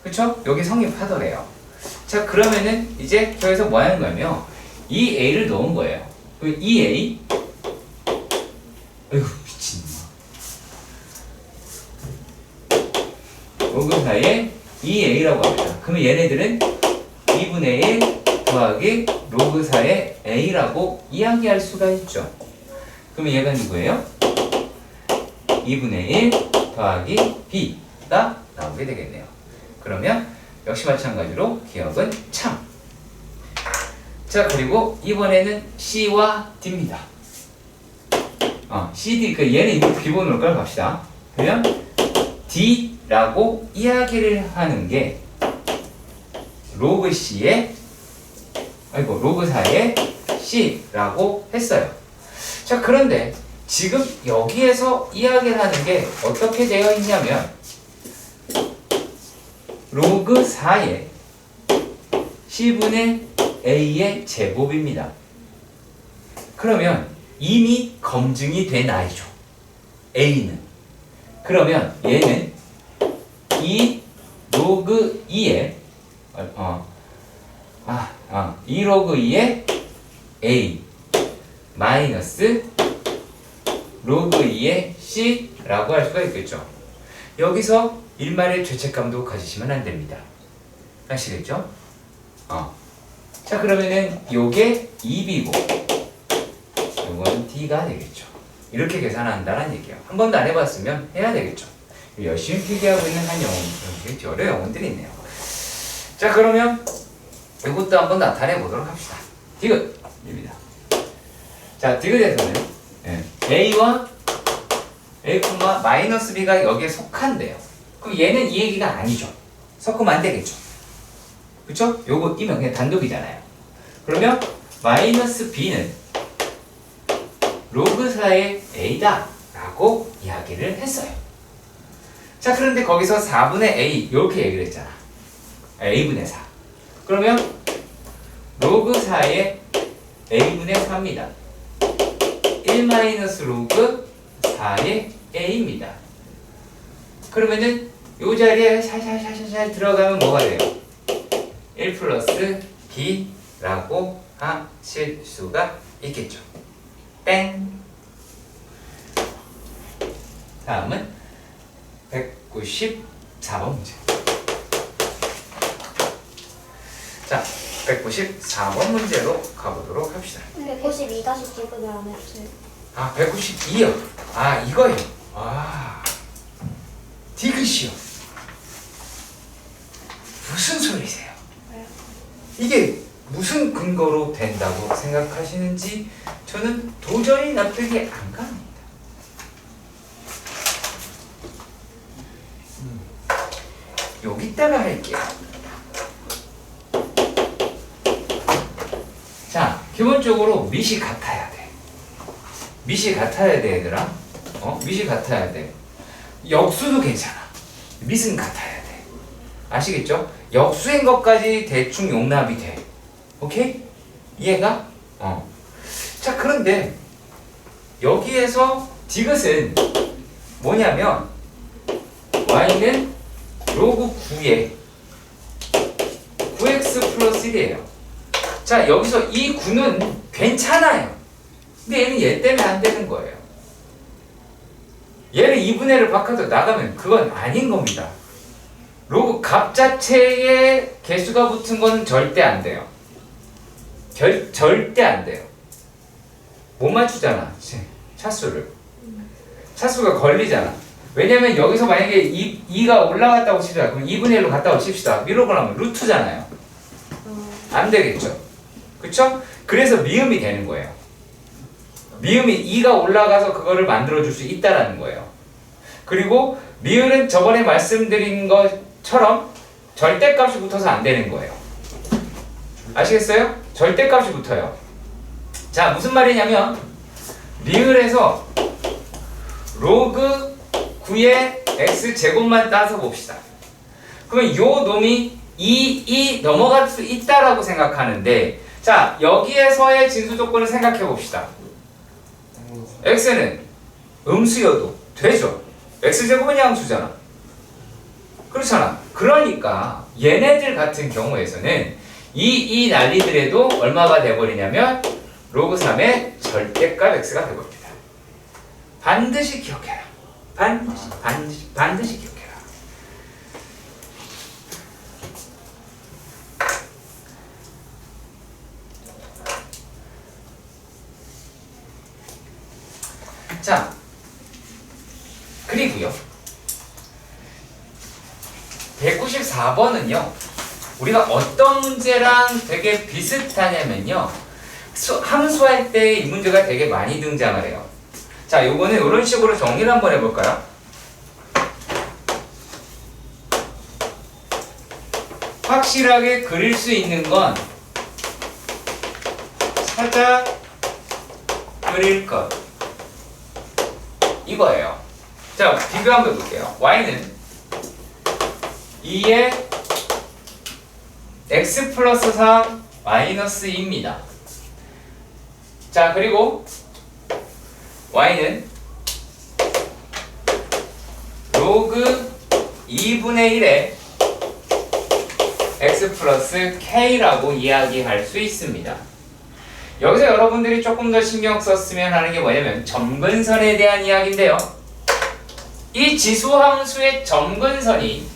그쵸? 여기 성립하더래요. 자, 그러면은 이제 여기서 뭐 하는 거냐면 이 A를 넣은 거예요. 그럼 이 A 아이고 미친놈아. 로그 4의 이 A라고 합니다. 그러면 얘네들은 2분의 1 더하기 로그 4의 A라고 이야기할 수가 있죠. 그러면 얘가 누구예요? 2분의 1 더하기 B가 나오게 되겠네요. 그러면 역시 마찬가지로 기억은 참. 자, 그리고 이번에는 C와 D입니다. C, D, 얘는 기본으로 깔갑시다. 그러면 D라고 이야기를 하는 게 로그 C의 로그 4의 C라고 했어요. 자, 그런데 지금 여기에서 이야기를 하는 게 어떻게 되어 있냐면 로그 4의 C분의 A의 제곱입니다. 그러면 이미 검증이 된 I죠. A는. 그러면 얘는 이 로그 2의 2 로그 2의 A 마이너스 로그 2의 C라고 할 수가 있겠죠. 여기서 일말의 죄책감도 가지시면 안 됩니다. 아시겠죠? 자, 그러면은 요게 2B고 요건 D가 되겠죠. 이렇게 계산한다는 얘기예요. 한 번도 안 해봤으면 해야 되겠죠. 열심히 필기하고 있는 한 영혼, 여러 영혼들이 있네요. 자, 그러면 이것도 한번 나타내 보도록 합시다. 디귿입니다. 자, 디귿에서는 A와 A, 마이너스 B가 여기에 속한대요. 그럼 얘는 이 얘기가 아니죠. 섞으면 안 되겠죠. 그쵸? 요거 이면 그냥 단독이잖아요. 그러면 마이너스 B는 로그 4의 A다 라고 이야기를 했어요. 자, 그런데 거기서 4분의 A 이렇게 얘기를 했잖아. A분의 4. 그러면 로그 4의 A분의 4입니다. 1 마이너스 로그 4의 A입니다. 그러면은 요 자리에 샬 들어가면 뭐가 돼요? 1 플러스 B라고 하실 수가 있겠죠. 땡. 다음은 194번 문제. 자, 194번 문제로 가보도록 합시다. 192-D분을 안 해주세요. 192요. 이거요. 디귿이요. 무슨 소리세요? 왜요? 이게 무슨 근거로 된다고 생각하시는지 저는 도저히 납득이 안 갑니다. 여기다가 할게요. 자, 기본적으로 밑이 같아야 돼. 밑이 같아야 돼, 얘들아. 밑이 같아야 돼. 역수도 괜찮아. 밑은 같아야 돼. 아시겠죠? 역수인 것까지 대충 용납이 돼. 오케이? 이해가? 자, 그런데 여기에서 디귿은 뭐냐면 y는 로그 9에 9x 플러스 1이에요. 자, 여기서 이 9는 괜찮아요. 근데 얘는 얘 때문에 안 되는 거예요. 얘를 2분의 1을 바꿔도 나가면 그건 아닌 겁니다. 로그 값 자체에 개수가 붙은 건 절대 안 돼요. 절대 안 돼요. 못 맞추잖아. 차수를. 차수가 걸리잖아. 왜냐면 여기서 만약에 2가 올라갔다고 칩시다. 그럼 2분의 1로 갔다고 칩시다. 미로고 나면 루트잖아요. 안 되겠죠. 그쵸? 그래서 미음이 되는 거예요. 미음이 2가 올라가서 그거를 만들어줄 수 있다라는 거예요. 그리고 미음은 저번에 말씀드린 것처럼 절대값이 붙어서 안 되는 거예요. 아시겠어요? 절대값이 붙어요. 자, 무슨 말이냐면 리을에서 로그 9의 x제곱만 따서 봅시다. 그러면 요 놈이 2 넘어갈 수 있다라고 생각하는데 자 여기에서의 진수 조건을 생각해 봅시다. x는 음수여도 되죠. x제곱은 양수잖아. 그렇잖아. 그러니까 얘네들 같은 경우에서는 이 난리들에도 얼마가 돼버리냐면 로그 3의 절대값 x가 돼버립니다. 반드시 기억해라. 반드시 기억해라. 자, 그리고요. 194번은요. 우리가 어떤 문제랑 되게 비슷하냐면요. 함수할 때 이 문제가 되게 많이 등장을 해요. 자, 요거는 이런 식으로 정리를 한번 해볼까요? 확실하게 그릴 수 있는 건 찾아 그릴 것 이거예요. 자, 비교 한번 해볼게요. y는 2의 x 플러스 3 마이너스 2입니다. 자, 그리고 y는 로그 2분의 1의 x 플러스 k라고 이야기할 수 있습니다. 여기서 여러분들이 조금 더 신경 썼으면 하는 게 뭐냐면 점근선에 대한 이야기인데요. 이 지수함수의 점근선이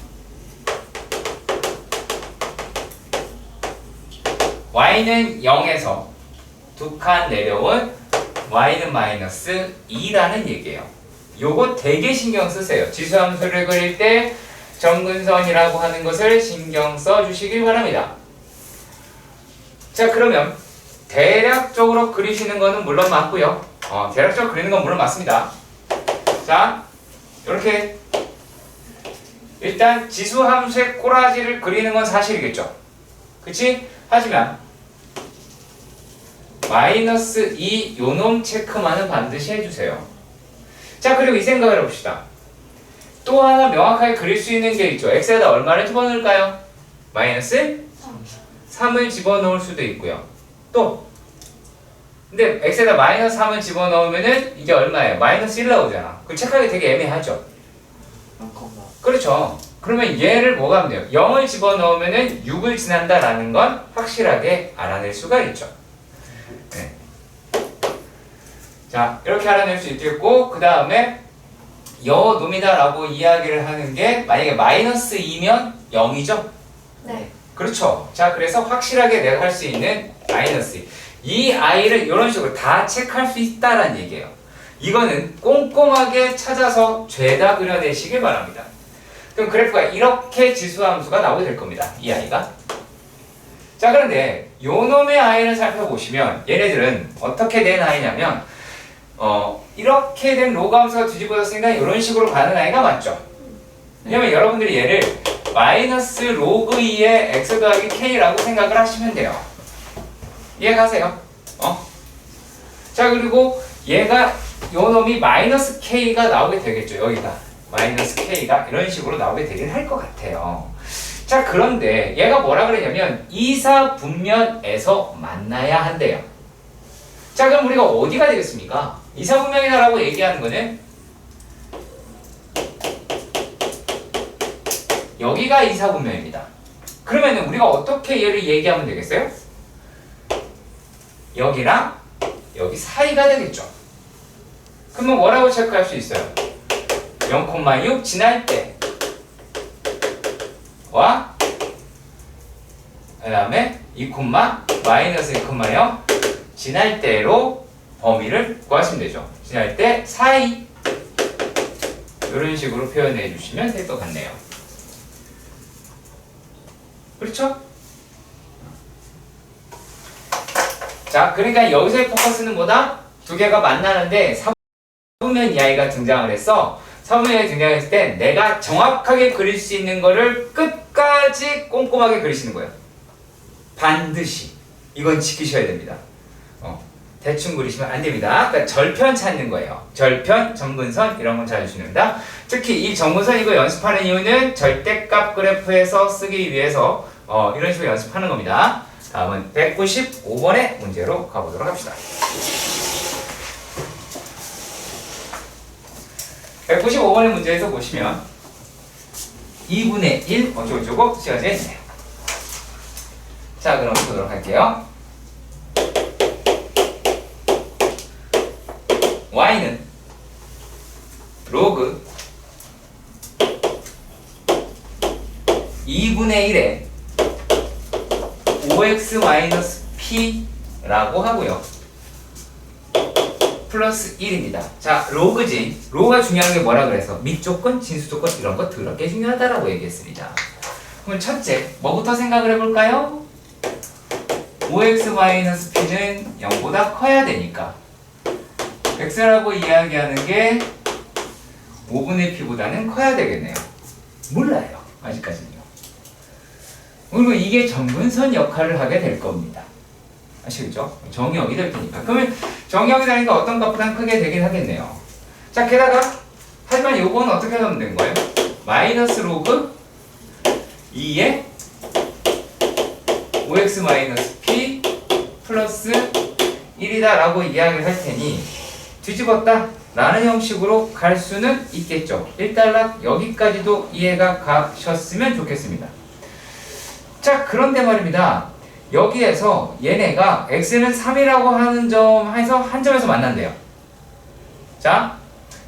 y는 0에서 두 칸 내려온 y는 마이너스 2라는 얘기예요. 요거 되게 신경 쓰세요. 지수함수를 그릴 때 점근선이라고 하는 것을 신경 써 주시길 바랍니다. 자, 그러면 대략적으로 그리시는 거는 물론 맞고요. 대략적으로 그리는 건 물론 맞습니다. 자, 이렇게 일단 지수함수의 꼬라지를 그리는 건 사실이겠죠. 그치? 하지만 마이너스 2 요놈 체크만은 반드시 해주세요. 자, 그리고 이 생각을 해봅시다. 또 하나 명확하게 그릴 수 있는 게 있죠. x에다 얼마를 집어넣을까요? 마이너스 3을 집어넣을 수도 있고요. 또 근데 x에다 마이너스 3을 집어넣으면은 이게 얼마예요? 마이너스 1 나오잖아. 그 체크하기 되게 애매하죠. 그렇죠. 그러면 얘를 뭐가 하면 돼요? 0을 집어넣으면은 6을 지난다라는 건 확실하게 알아낼 수가 있죠. 네. 자, 이렇게 알아낼 수 있겠고, 그 다음에 여 놈이다라고 이야기를 하는 게 만약에 마이너스 2면 0이죠? 네. 그렇죠. 자, 그래서 확실하게 내가 할 수 있는 마이너스 2. 이 i를 이런 식으로 다 체크할 수 있다라는 얘기예요. 이거는 꼼꼼하게 찾아서 죄다 그려내시길 바랍니다. 그럼 그래프가 이렇게 지수함수가 나오게 될 겁니다. 이 i가. 자, 그런데 요 놈의 i를 살펴보시면 얘네들은 어떻게 된 i냐면 이렇게 된 로그 함수가 뒤집어졌으니까 이런 식으로 가는 i가 맞죠? 왜냐면 여러분들이 얘를 마이너스 로그 2의 x 더하기 k라고 생각을 하시면 돼요. 이해가세요? 자, 그리고 얘가 요 놈이 마이너스 k가 나오게 되겠죠. 여기가 마이너스 k가 이런 식으로 나오게 되긴 할 것 같아요. 자, 그런데 얘가 뭐라 그러냐면 이사분면에서 만나야 한대요. 자, 그럼 우리가 어디가 되겠습니까? 이사분면이다라고 얘기하는 거는 여기가 이사분면입니다. 그러면 우리가 어떻게 얘를 얘기하면 되겠어요? 여기랑 여기 사이가 되겠죠. 그러면 뭐라고 체크할 수 있어요? 0,6 지날 때와 그 다음에 2, 마이너스 2,0 지날 때로 범위를 구하시면 되죠. 지날 때 사이 이런 식으로 표현해 주시면 될 것 같네요. 그렇죠? 자, 그러니까 여기서의 포커스는 뭐다? 두 개가 만나는데 사분면 이하이가 등장을 했어. 사분면이 등장했을 때 내가 정확하게 그릴 수 있는 거를 끝까지 꼼꼼하게 그리시는 거예요. 반드시 이건 지키셔야 됩니다. 대충 그리시면 안 됩니다. 그러니까 절편 찾는 거예요. 절편, 점근선 이런 건 찾으시면 됩니다. 특히 이 점근선 이거 연습하는 이유는 절대값 그래프에서 쓰기 위해서 이런 식으로 연습하는 겁니다. 다음은 195번의 문제로 가보도록 합시다. 195번의 문제에서 보시면 2분의 1 어쩌고저쩌고 쓰여져 있네요. 자, 그럼 보도록 할게요. y는 로그 2분의 1에 5x-p라고 하고요. 플러스 1입니다. 자, 로그지. 로그가 중요한 게 뭐라 그래서? 밑조건, 진수조건 이런 거 더럽게 중요하다라고 얘기했습니다. 그럼 첫째, 뭐부터 생각을 해볼까요? 5x-p는 0보다 커야 되니까 x라고 이야기하는 게 5분의 p보다는 커야 되겠네요. 몰라요. 아직까지는요. 그리고 이게 점근선 역할을 하게 될 겁니다. 아시겠죠? 정의역이 될 테니까. 그러면 정의역이 되니까 어떤 값보다는 크게 되긴 하겠네요. 자, 게다가 하지만 요거는 어떻게 하면 되는 거예요? 마이너스 로그 2에 5x-p 플러스 1이다 라고 이야기를 할 테니 뒤집었다 라는 형식으로 갈 수는 있겠죠. 일단락 여기까지도 이해가 가셨으면 좋겠습니다. 자, 그런데 말입니다. 여기에서 얘네가 x는 3이라고 하는 점에서 한 점에서 만난대요. 자,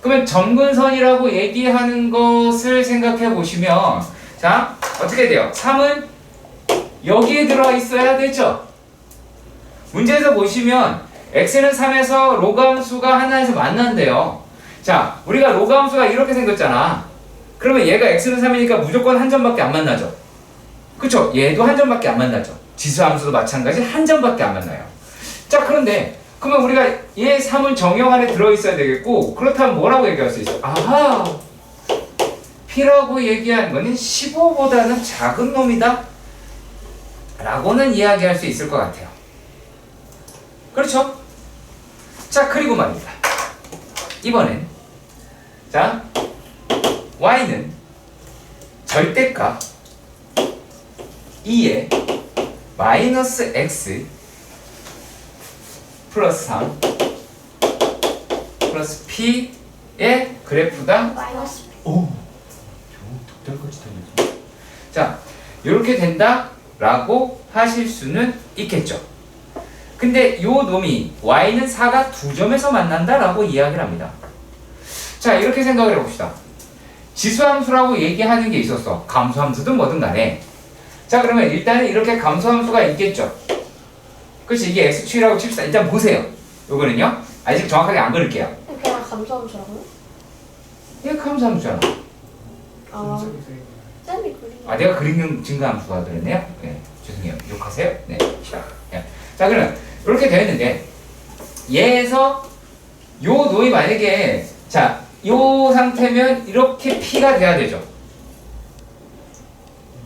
그러면 점근선이라고 얘기하는 것을 생각해 보시면 자, 어떻게 돼요? 3은 여기에 들어와 있어야 되죠. 문제에서 보시면 x는 3에서 로그 함수가 하나에서 만난대요. 자, 우리가 로그 함수가 이렇게 생겼잖아. 그러면 얘가 x는 3이니까 무조건 한 점밖에 안 만나죠. 그쵸? 얘도 한 점밖에 안 만나죠. 지수함수도 마찬가지 한 점밖에 안 만나요. 자, 그런데 그러면 우리가 얘 3은 정형 안에 들어있어야 되겠고 그렇다면 뭐라고 얘기할 수 있어? 아하! P라고 얘기하는 거는 15보다는 작은 놈이다 라고는 이야기할 수 있을 것 같아요. 그렇죠? 자, 그리고 말입니다. 이번엔 자, y는 절대값 2에 마이너스 x 플러스 3 플러스 p의 그래프다. 마이너스 오, 덕달같이 달렸지. 자, 이렇게 된다 라고 하실 수는 있겠죠. 근데 요 놈이 y는 4가 두 점에서 만난다 라고 이야기를 합니다. 자, 이렇게 생각을 해봅시다. 지수함수라고 얘기하는 게 있었어. 감수함수든 뭐든 간에. 자, 그러면 일단은 이렇게 감수함수가 있겠죠. 그렇지, 이게 x축이라고 칩시다. 일단 보세요. 요거는요, 아직 정확하게 안 그릴게요. 그냥 감소함수라고요? 이게 감수함수잖아. 아, 쌤이 그린 아, 내가 그리는 증가함수가 그랬네요. 네, 죄송해요. 욕하세요. 네, 시작. 네. 자, 그러면 이렇게 되어 있는데 얘에서 요 놈이 만약에 자, 요 상태면 이렇게 p가 돼야 되죠.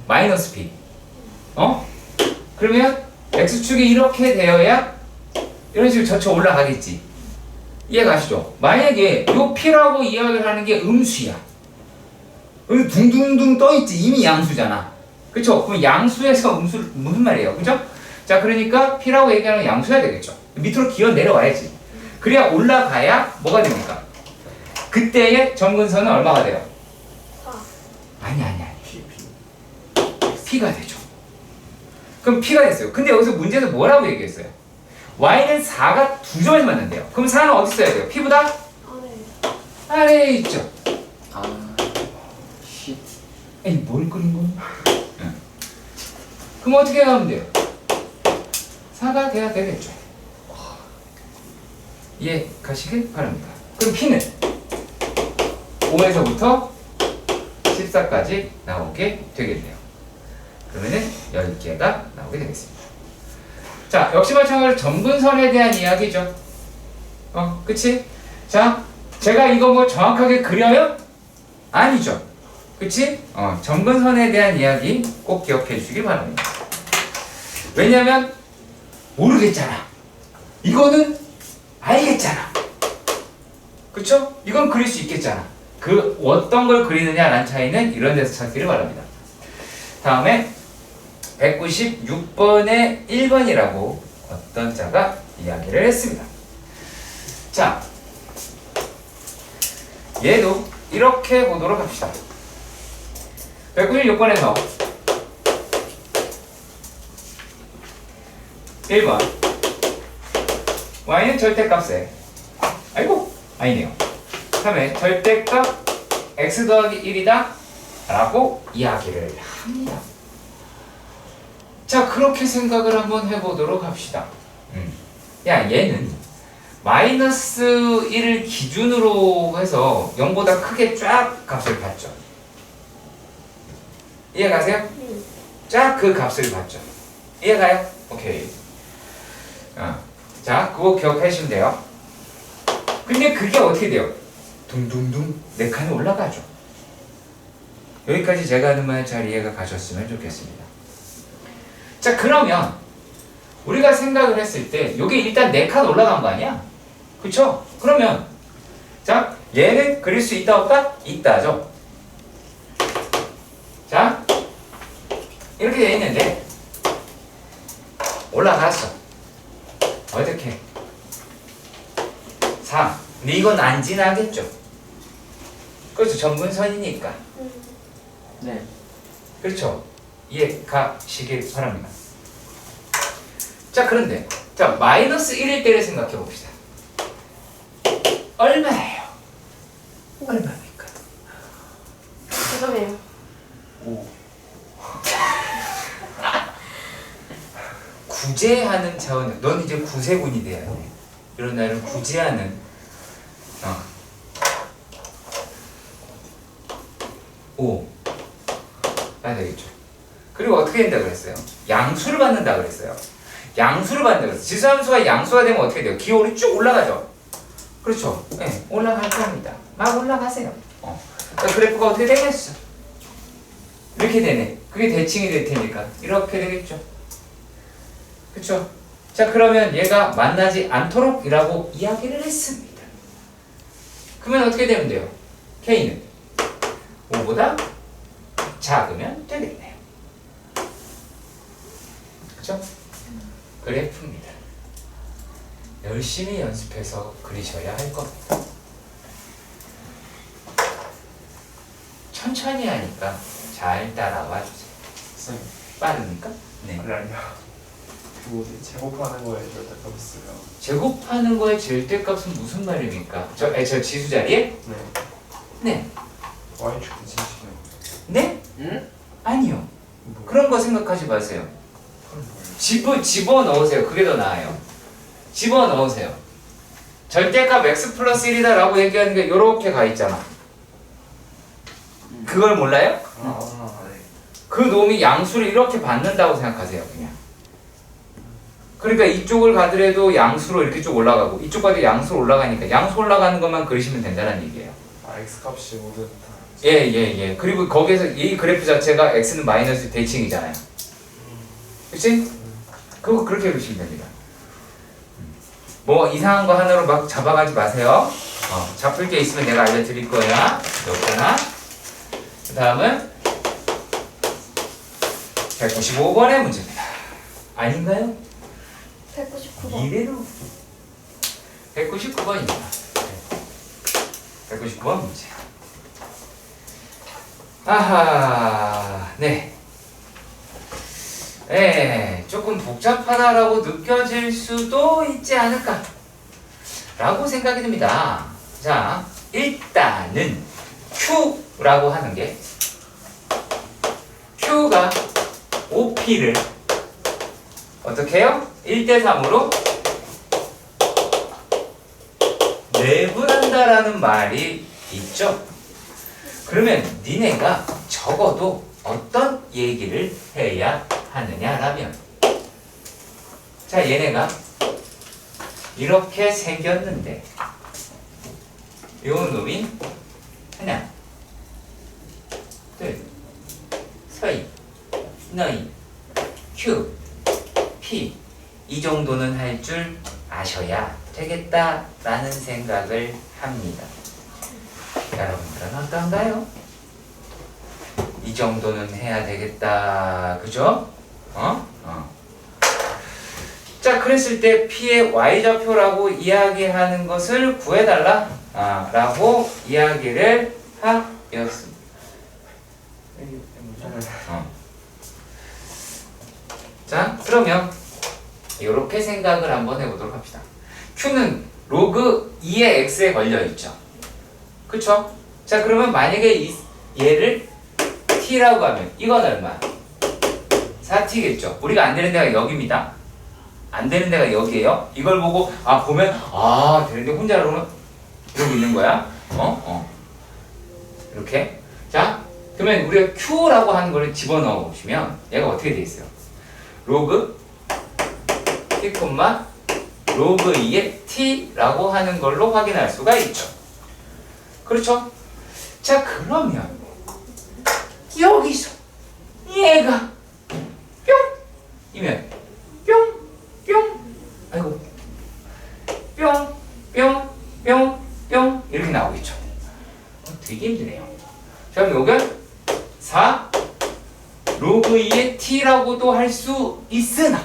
마이너스 p. 그러면 x축이 이렇게 되어야 이런 식으로 저쳐 올라가겠지. 이해가시죠? 만약에 요 p라고 이야기를 하는 게 음수야. 여기 둥둥둥 떠있지. 이미 양수잖아. 그쵸? 그럼 양수에서 음수 무슨 말이에요? 그죠? 자, 그러니까 p라고 얘기하는 건 양수야 되겠죠. 밑으로 기어 내려와야지. 그래야 올라가야 뭐가 됩니까? 그때의 점근선은 얼마가 돼요? 4. 아니. p가 되죠. 그럼 p가 됐어요. 근데 여기서 문제에서 뭐라고 얘기했어요? y는 4가 두 점에서 만난대요. 그럼 4는 어디 있어야 돼요? p보다? 아네. 아래에 있죠. 아, 씨. 에이, 뭘 그린 거니? 응. 그럼 어떻게 하면 돼요? 4가 돼야 되겠죠. 이해 가시길 바랍니다. 그럼 p는 5에서부터 14까지 나오게 되겠네요. 그러면은 10개가 나오게 되겠습니다. 자, 역시 마찬가지로 점근선에 대한 이야기죠. 그치? 자, 제가 이거 뭐 정확하게 그려요? 아니죠. 그치? 점근선에 대한 이야기 꼭 기억해 주시기 바랍니다. 왜냐면 모르겠잖아. 이거는 알겠잖아. 그쵸? 이건 그릴 수 있겠잖아. 어떤 걸 그리느냐라는 차이는 이런 데서 찾기를 바랍니다. 다음에 196번의 1번이라고 어떤 자가 이야기를 했습니다. 자, 얘도 이렇게 보도록 합시다. 196번에서 1번 y는 절대값에 아니네요. 3에 절대값 x 더하기 1이다 라고 이야기를 합니다. 자, 그렇게 생각을 한번 해보도록 합시다. 야, 얘는 마이너스 1을 기준으로 해서 0보다 크게 쫙 값을 받죠. 이해가세요? 쫙 그 값을 받죠. 이해가요? 오케이. 자, 그거 기억하시면 돼요. 근데 그게 어떻게 돼요? 둥둥둥 4칸이 올라가죠. 여기까지 제가 하는 말 잘 이해가 가셨으면 좋겠습니다. 자, 그러면 우리가 생각을 했을 때 여기 일단 4칸 올라간 거 아니야? 그쵸? 그러면 자, 얘는 그릴 수 있다 없다? 있다죠. 자, 이렇게 돼 있는데 올라갔어. 어떻게? 4. 근데 이건 안 지나겠죠. 그렇죠. 점근선이니까. 네. 그렇죠. 이해 가시길 바랍니다. 자, 그런데 자, 마이너스 1일 때를 생각해 봅시다. 얼마예요? 얼마입니까? 죄송해요. 5. 구제하는 차원, 넌 이제 구세군이 돼야 돼. 이런 날은 구제하는 5 해야 되겠죠. 그리고 어떻게 된다 그랬어요? 양수를 받는다 그랬어요. 양수를 받는다 그랬어요. 지수함수가 양수가 되면 어떻게 돼요? 기호를 쭉 올라가죠. 그렇죠. 네, 올라갈 겁니다. 막 올라가세요. 그래프가 어떻게 되겠어? 이렇게 되네. 그게 대칭이 될 테니까 이렇게 되겠죠. 그쵸? 자, 그러면 얘가 만나지 않도록 이라고 이야기를 했습니다. 그러면 어떻게 되면 돼요? K는 5보다 작으면 되겠네요. 그쵸? 그래프입니다. 열심히 연습해서 그리셔야 할 겁니다. 천천히 하니까 잘 따라와 주세요. 쌤. 빠릅니까? 네. 아니요. 그 제곱하는 거에 절대값 있어요. 제곱하는 거의 절대값은 무슨 말입니까? 저 지수 자리에? 네. 네. y축 대칭식이요. 네? 응? 아니요. 뭐? 그런 거 생각하지 마세요. 그건 뭐예요? 집어 넣으세요. 그게 더 나아요. 집어 넣으세요. 절대값 x 플러스 1이다 라고 얘기하는 게 요렇게 가 있잖아. 그걸 몰라요? 네. 그 놈이 양수를 이렇게 받는다고 생각하세요. 그냥. 그러니까 이쪽을 가더라도 양수로 이렇게 쭉 올라가고 이쪽 가도 양수로 올라가니까 양수 올라가는 것만 그리시면 된다는 얘기예요. x 값이 모든 다. 예. 그리고 거기에서 이 그래프 자체가 x는 마이너스 대칭이잖아요. 그치? 그거 그렇게 그리시면 됩니다. 뭐 이상한 거 하나로 막 잡아가지 마세요. 잡을 게 있으면 내가 알려드릴 거야. 여기잖아. 그 다음은 195번의 문제입니다. 아닌가요? 199번. 이대로 199번입니다. 199번 문제. 아하, 네. 조금 복잡하다라고 느껴질 수도 있지 않을까 라고 생각이 듭니다. 자, 일단은 Q라고 하는 게 Q가 OP를 어떻게 해요? 1대3으로 내분한다라는 말이 있죠. 그러면 니네가 적어도 어떤 얘기를 해야 하느냐라면, 자, 얘네가 이렇게 생겼는데 요 놈이 하나, 둘, 서희, 너희, Q, P 이 정도는 할 줄 아셔야 되겠다라는 생각을 합니다. 여러분들은 어떤가요? 이 정도는 해야 되겠다, 그죠? 자, 그랬을 때 P의 Y좌표라고 이야기하는 것을 구해달라 라고 이야기를 하였습니다. 자, 그러면 이렇게 생각을 한번 해보도록 합시다. Q는 로그 2의 X에 걸려있죠. 그쵸? 자, 그러면 만약에 얘를 T라고 하면 이건 얼마? 4T겠죠. 우리가 안 되는 데가 여기입니다. 안 되는 데가 여기에요. 이걸 보고 보면 되는데 혼자 이러고 있는 거야. 이렇게. 자, 그러면 우리가 Q라고 하는 거를 집어넣어 보시면 얘가 어떻게 돼 있어요? 로그 T, 로그 2의 T라고 하는 걸로 확인할 수가 있죠. 그렇죠? 자, 그러면 여기서 얘가 뿅이면 아이고 뿅 이렇게 나오겠죠. 되게 힘드네요. 자, 그럼 요건 4 로그 2의 t라고도 할 수 있으나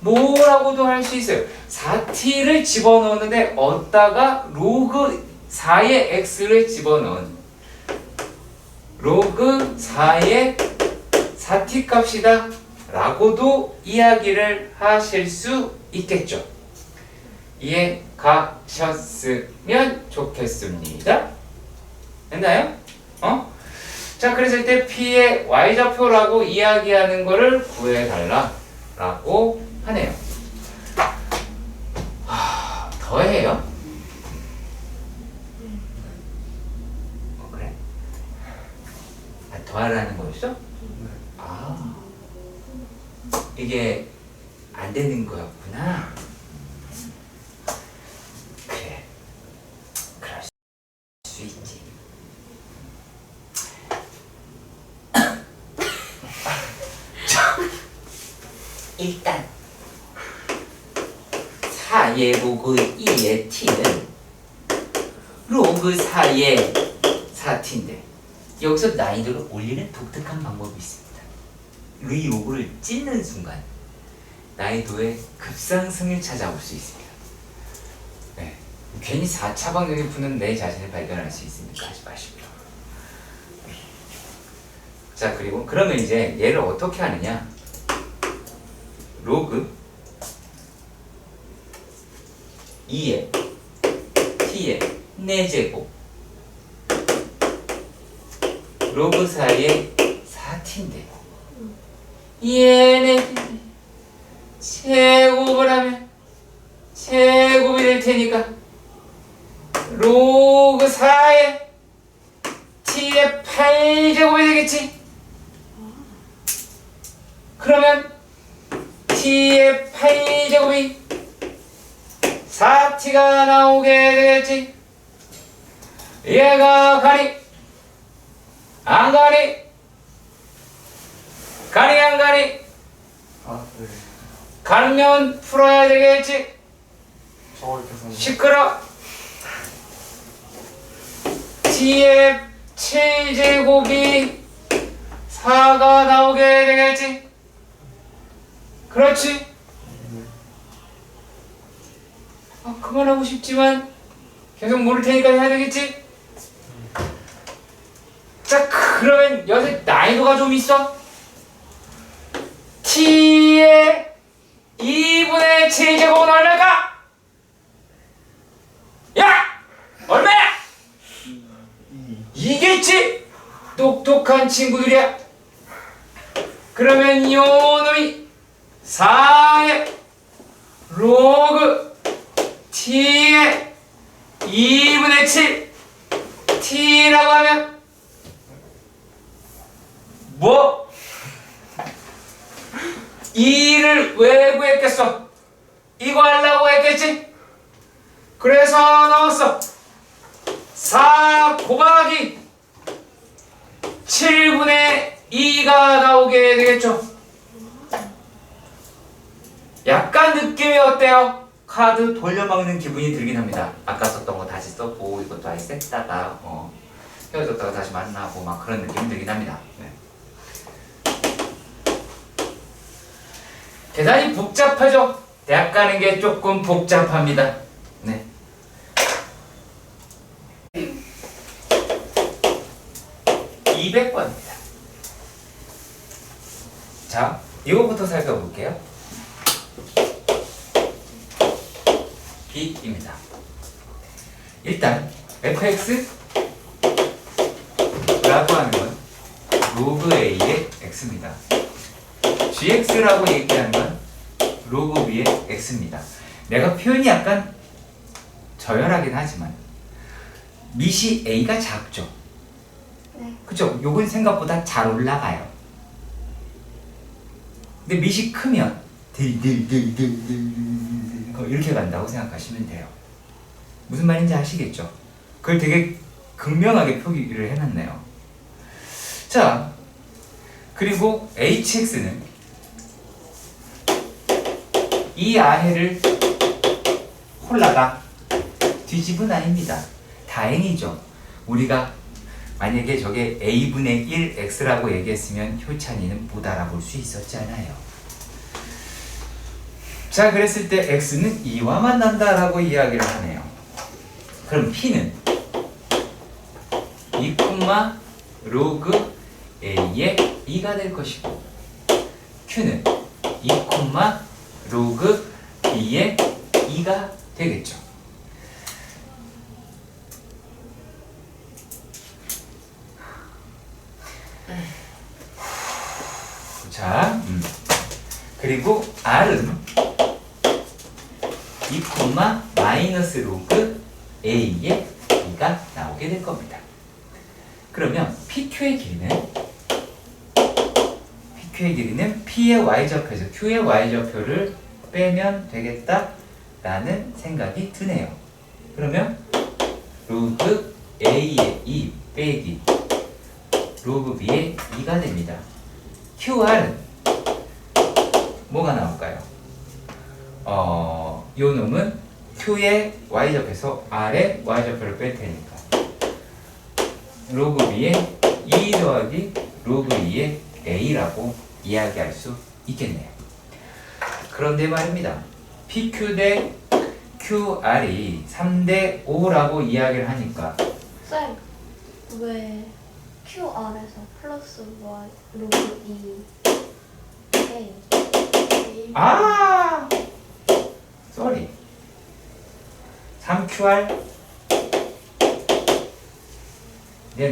뭐라고도 할 수 있어요. 4t를 집어넣는데 어디다가 로그 4의 x를 집어넣은 로그 4의 4t 값이다 라고도 이야기를 하실 수 있겠죠. 이해 가셨으면 좋겠습니다. 됐나요? 자, 그랬을 때 P의 Y좌표라고 이야기하는 거를 구해달라 라고 하네요. 더해요? 그래? 더하라는 거였어? 이게 안 되는 거였구나. 그래, 그럴 수 있지. 자, 일단 4의 로그 2의 t는 로그 4의 4t인데 여기서 난이도를 올리는 독특한 방법이 있습니다. 이 로그를 찢는 순간 난이도의 급상승을 찾아올 수 있습니다. 네. 괜히 4차 방정을 푸는 내 자신을 발견할 수 있으니까 하지 마십시오. 자, 그리고 그러면 이제 얘를 어떻게 하느냐? 로그 2의 t의 4제곱 로그 4의 4t인데 얘네 제곱을 하면 제곱이 될 테니까 로그 4의 t의 8제곱이 되겠지. 그러면 t의 8제곱이 4t가 나오게 되겠지. 얘가 가리 안 가리 가리 안 가리? 네. 가면 풀어야 되겠지. 시끄러. t의 7제곱이 4가 나오게 되겠지. 그렇지. 그만하고 싶지만 계속 모를 테니까 해야 되겠지. 자, 그러면 여기서 난이도가 좀 있어. t의 2분의 7제곱은 얼마일까? 야! 얼마야? 2겠지? 똑똑한 친구들이야. 그러면 요 놈이 4의 로그 t의 2분의 7 t라고 하면 뭐? 2를 왜 구했겠어? 이거 하려고 했겠지? 그래서 넣었어. 4 곱하기 7분의 2가 나오게 되겠죠. 약간 느낌이 어때요? 카드 돌려막는 기분이 들긴 합니다. 아까 썼던 거 다시 썼고 이것도 아예 셌다가 헤어졌다가 다시 만나고 막 그런 느낌이 들긴 합니다. 네. 계산이 복잡하죠? 대학 가는 게 조금 복잡합니다. 네. (200번입니다) 자, 이거부터 살펴볼게요. B입니다. 일단 fx 라고 하는 건 로그 a의 x입니다. gx라고 얘기하는 건 로그 b의 x입니다. 내가 표현이 약간 저열하긴 하지만 밑이 a가 작죠. 네. 그죠? 요건 생각보다 잘 올라가요. 근데 밑이 크면 들들들들들 이렇게 간다고 생각하시면 돼요. 무슨 말인지 아시겠죠? 그걸 되게 극명하게 표기를 해놨네요. 자, 그리고 hx는 이 아해를 홀라가 뒤집은 아닙니다. 다행이죠. 우리가 만약에 저게 a분의 1 x라고 얘기했으면 효찬이는 못 알아볼 수 있었잖아요. 자, 그랬을 때 x는 2와 만난다라고 이야기를 하네요. 그럼 p는 2, 로그 a의 2가 될 것이고 q는 2, 로그 b의 2가 되겠죠. 자, 그리고 r은 2, 마이너스 로그 a의 2가 나오게 될 겁니다. 그러면 PQ의 길이는 P의 y좌표에서 Q의 y좌표를 빼면 되겠다라는 생각이 드네요. 그러면 로그 A의 2 빼기 로그 B의 2가 됩니다. QR은 뭐가 나올까요? 요 놈은 Q의 y좌표에서 R의 y좌표를 뺄 테니까 로그 B의 2 더하기 로그 2의 A라고 이야기할 수 있겠네요. 그런데 말입니다. PQ 대 QR이 3대 5라고 이야기를 하니까 쌤, 왜 QR에서 플러스 Y 로그 2 A 아! 쏘리 3QR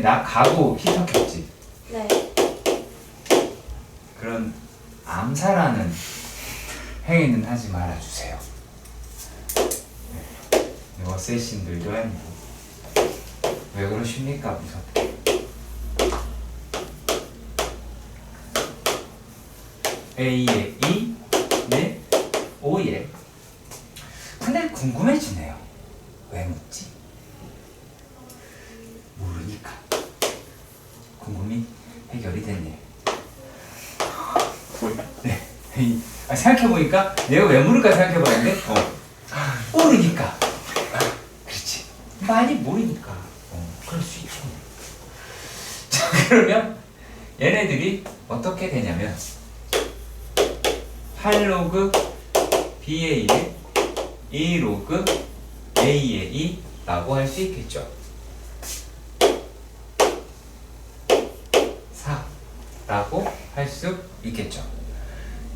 나 가구 히터 켰지? 네. 그런 암살하는 행위는 하지 말아주세요. 어쌔신들도 아니고 왜 그러십니까? 무섭게 A의 2, 네, 5의 근데 궁금해지네요. 왜 묻지? 모르니까 궁금이 해결이 됐네요. 네. 생각해보니까 내가 왜 물을까 생각해봤는데 모르니까. 그렇지. 많이 모르니까 그럴 수 있죠. 자, 그러면 얘네들이 어떻게 되냐면 8로그 B의 1 2로그 A의 2라고 할 수 있겠죠. 4라고 할 수 있겠죠.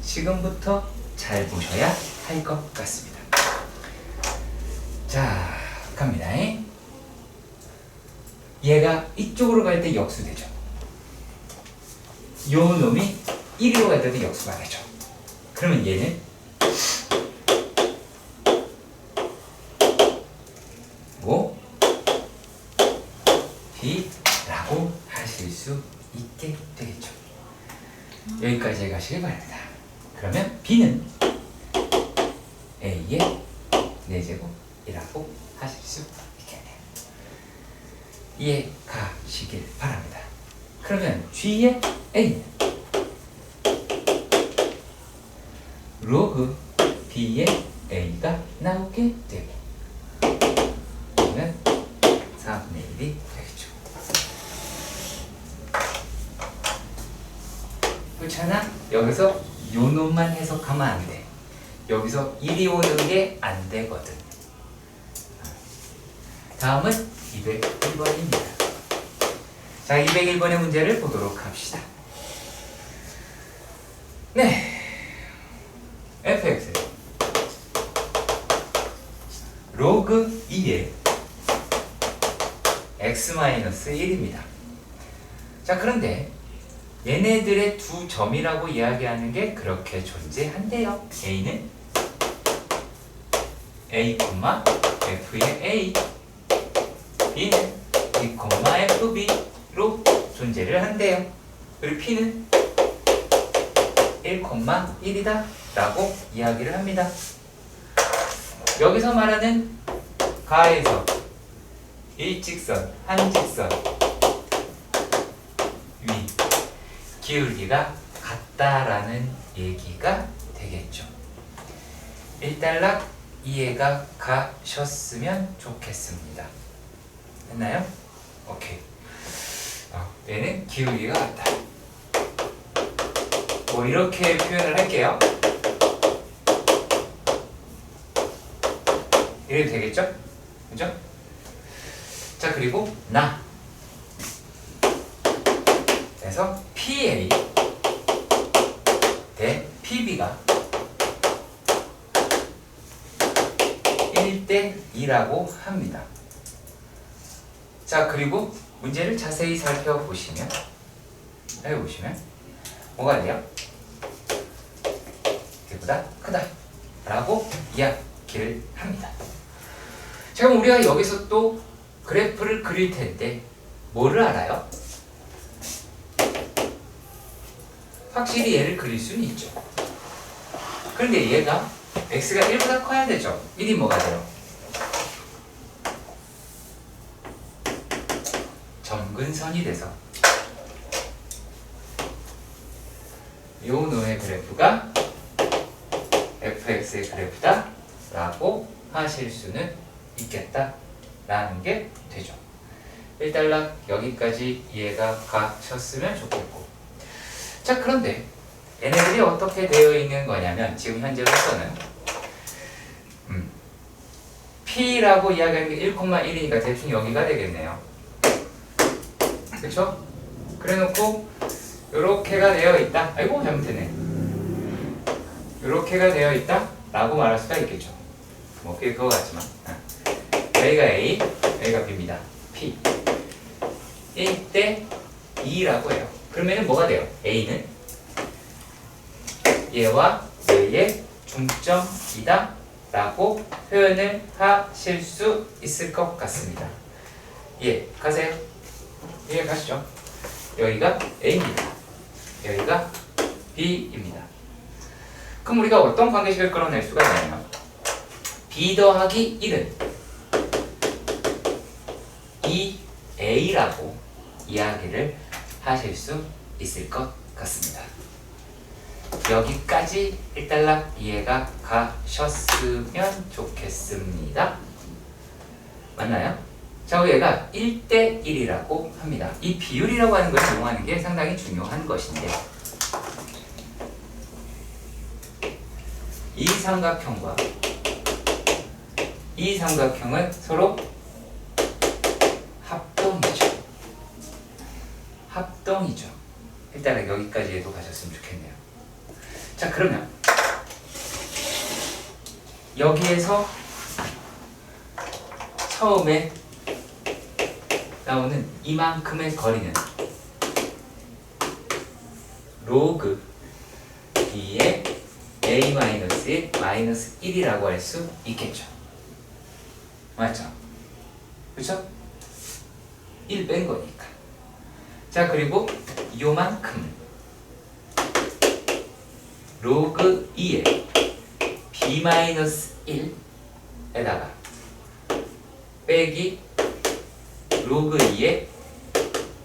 지금부터 잘 보셔야 할 것 같습니다. 자, 갑니다. 얘가 이쪽으로 갈 때 역수되죠. 요 놈이 이리로 갈 때도 역수가 되죠. 그러면 얘는 뭐 B라고 하실 수 있게 되겠죠. 여기까지 가시길 바랍니다. 그러면 B는 A의 4제곱이라고 하실 수 있겠네요. 이해 가시길 바랍니다. 그러면 G의 A는 로그 B의 A가 나오게 되고 그러면 4분의 1이 되겠죠. 그렇잖아? 여기서 요 놈만 해석하면 안 돼. 여기서 1이 오는 게 안 되거든. 다음은 201번입니다. 자, 201번의 문제를 보도록 합시다. 네. fx 로그 2의 x-1입니다. 자, 그런데 얘네들의 두 점이라고 이야기하는 게 그렇게 존재한대요. a는 a, f의 a, b는 b, fb로 존재를 한대요. 그리고 p는 1,1이다 라고 이야기를 합니다. 여기서 말하는 가에서 일직선, 한직선 위 기울기가 같다라는 얘기가 되겠죠. 일단락 이해가 가셨으면 좋겠습니다. 됐나요? 오케이. 얘는 기울기가 같다. 뭐 이렇게 표현을 할게요. 이래도 되겠죠? 그죠? 자, 그리고 나 그래서 PA 대 PB가 1대2라고 합니다. 자, 그리고 문제를 자세히 살펴보시면 뭐가 돼요? 이보다 크다 라고 이야기를 합니다. 자, 그럼 우리가 여기서 또 그래프를 그릴 텐데 뭐를 알아요? 확실히 얘를 그릴 수는 있죠. 그런데 얘가 x가 1보다 커야 되죠. 1이 뭐가 돼요? 점근선이 돼서 요 놈의 그래프가 fx의 그래프다 라고 하실 수는 있겠다 라는 게 되죠. 일단락 여기까지 이해가 가셨으면 좋겠고, 자, 그런데 얘네들이 어떻게 되어 있는 거냐면 지금 현재로서는 P라고 이야기하는 게 1,1이니까 대충 여기가 되겠네요. 그쵸? 그래 놓고 요렇게가 되어 있다. 아이고 잘못했네. 요렇게가 되어 있다 라고 말할 수가 있겠죠. 뭐 그거 같지만 여기가 A, 여기가 B입니다. P 1대2라고 해요. 그러면 뭐가 돼요? A는 얘와 얘의 중점이다 라고 표현을 하실 수 있을 것 같습니다. 예, 가세요. 예, 가시죠. 여기가 A입니다. 여기가 B입니다. 그럼 우리가 어떤 관계식을 끌어낼 수가 있냐면 B 더하기 1은 2A라고 이야기를 하실 수 있을 것 같습니다. 여기까지 일단락 이해가 가셨으면 좋겠습니다. 맞나요? 자, 얘가 1대1이라고 합니다. 이 비율이라고 하는 걸 이용하는 게 상당히 중요한 것인데 이 삼각형과 이 삼각형은 서로 합동이죠. 일단은 여기까지 해도 가셨으면 좋겠네요. 자, 그러면 여기에서 처음에 나오는 이만큼의 거리는 로그 2의 a-1 마이너스 1이라고 할 수 있겠죠. 맞죠? 그렇죠? 1 뺀 거니까. 자, 그리고 요만큼 로그 2의 b-1에다가 빼기 로그 2의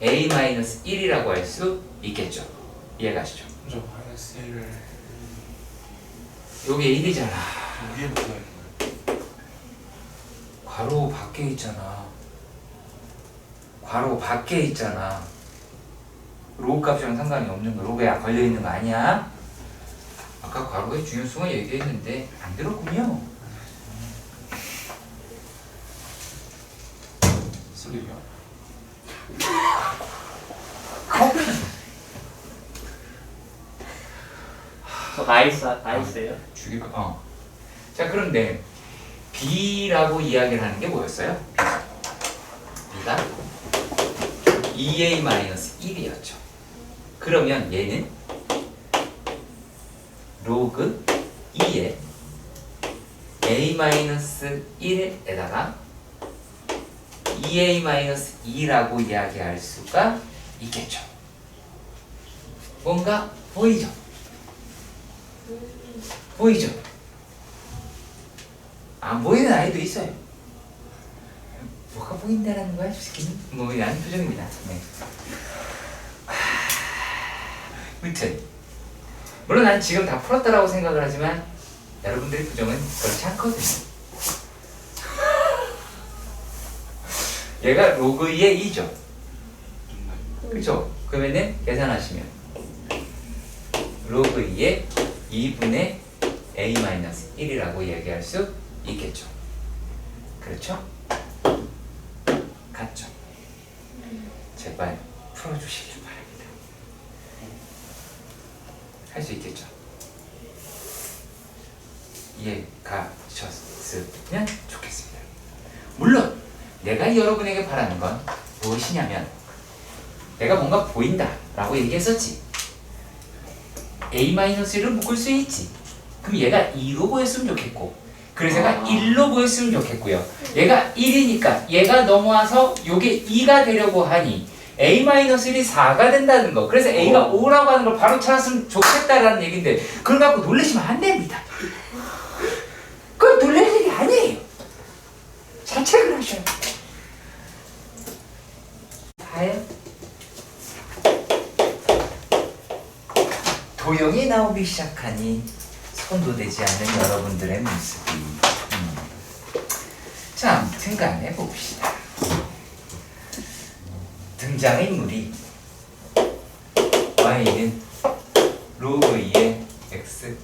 a-1이라고 할 수 있겠죠. 이해가시죠? 저 마이너스 1을 요게 1이잖아. 위에 붙어야 돼. 괄호 밖에 있잖아. 괄호 밖에 있잖아. 로그 값이랑 상관이 없는 거. 로그에 걸려 있는 거 아니야? 아까 괄호의 중요성을 얘기했는데 안 들었군요. 소리가. 저 나이스예요? 죽일 거. 자 그런데 B라고 이야기를 하는 게 뭐였어요? B가 2A-1이었죠. 그러면 얘는 로그 2의 A-1에다가 2A-2라고 이야기할 수가 있겠죠. 뭔가 보이죠? 보이죠? 안 보이는 아이도 있어요. 뭐가 보인다라는 거야, 솔직히? 뭐, 이런 표정입니다. 네. 무튼 물론 난 지금 다 풀었다라고 생각을 하지만 여러분들의 표정은 그렇지 않거든요. 얘가 로그 2의 2죠. 그렇죠? 그러면은 계산하시면 로그 2의 2분의 A-1이라고 얘기할 수 있겠죠. 그렇죠? 같죠? 제발 풀어주시길 바랍니다. 할 수 있겠죠? 이해가셨으면 좋겠습니다. 물론 내가 여러분에게 바라는 건 무엇이냐면 내가 뭔가 보인다라고 얘기했었지. A-1을 묶을 수 있지. 그럼 얘가 2로 보였으면 좋겠고 그래서 얘가 1로 보였으면 좋겠고요. 얘가 1이니까 얘가 넘어와서 요게 2가 되려고 하니 A-1이 4가 된다는 거. 그래서 A가 5라고 하는 걸 바로 찾았으면 좋겠다라는 얘기인데 그걸 갖고 놀라시면 안 됩니다. 그건 놀랄 일이 아니에요. 자책을 하셔요. 봐요. 도형이 나오기 시작하니 손도 대지 않는 여러분들의 모습이 자, 아무튼 간에 봅시다. 등장인물이 y는 로그 2의 x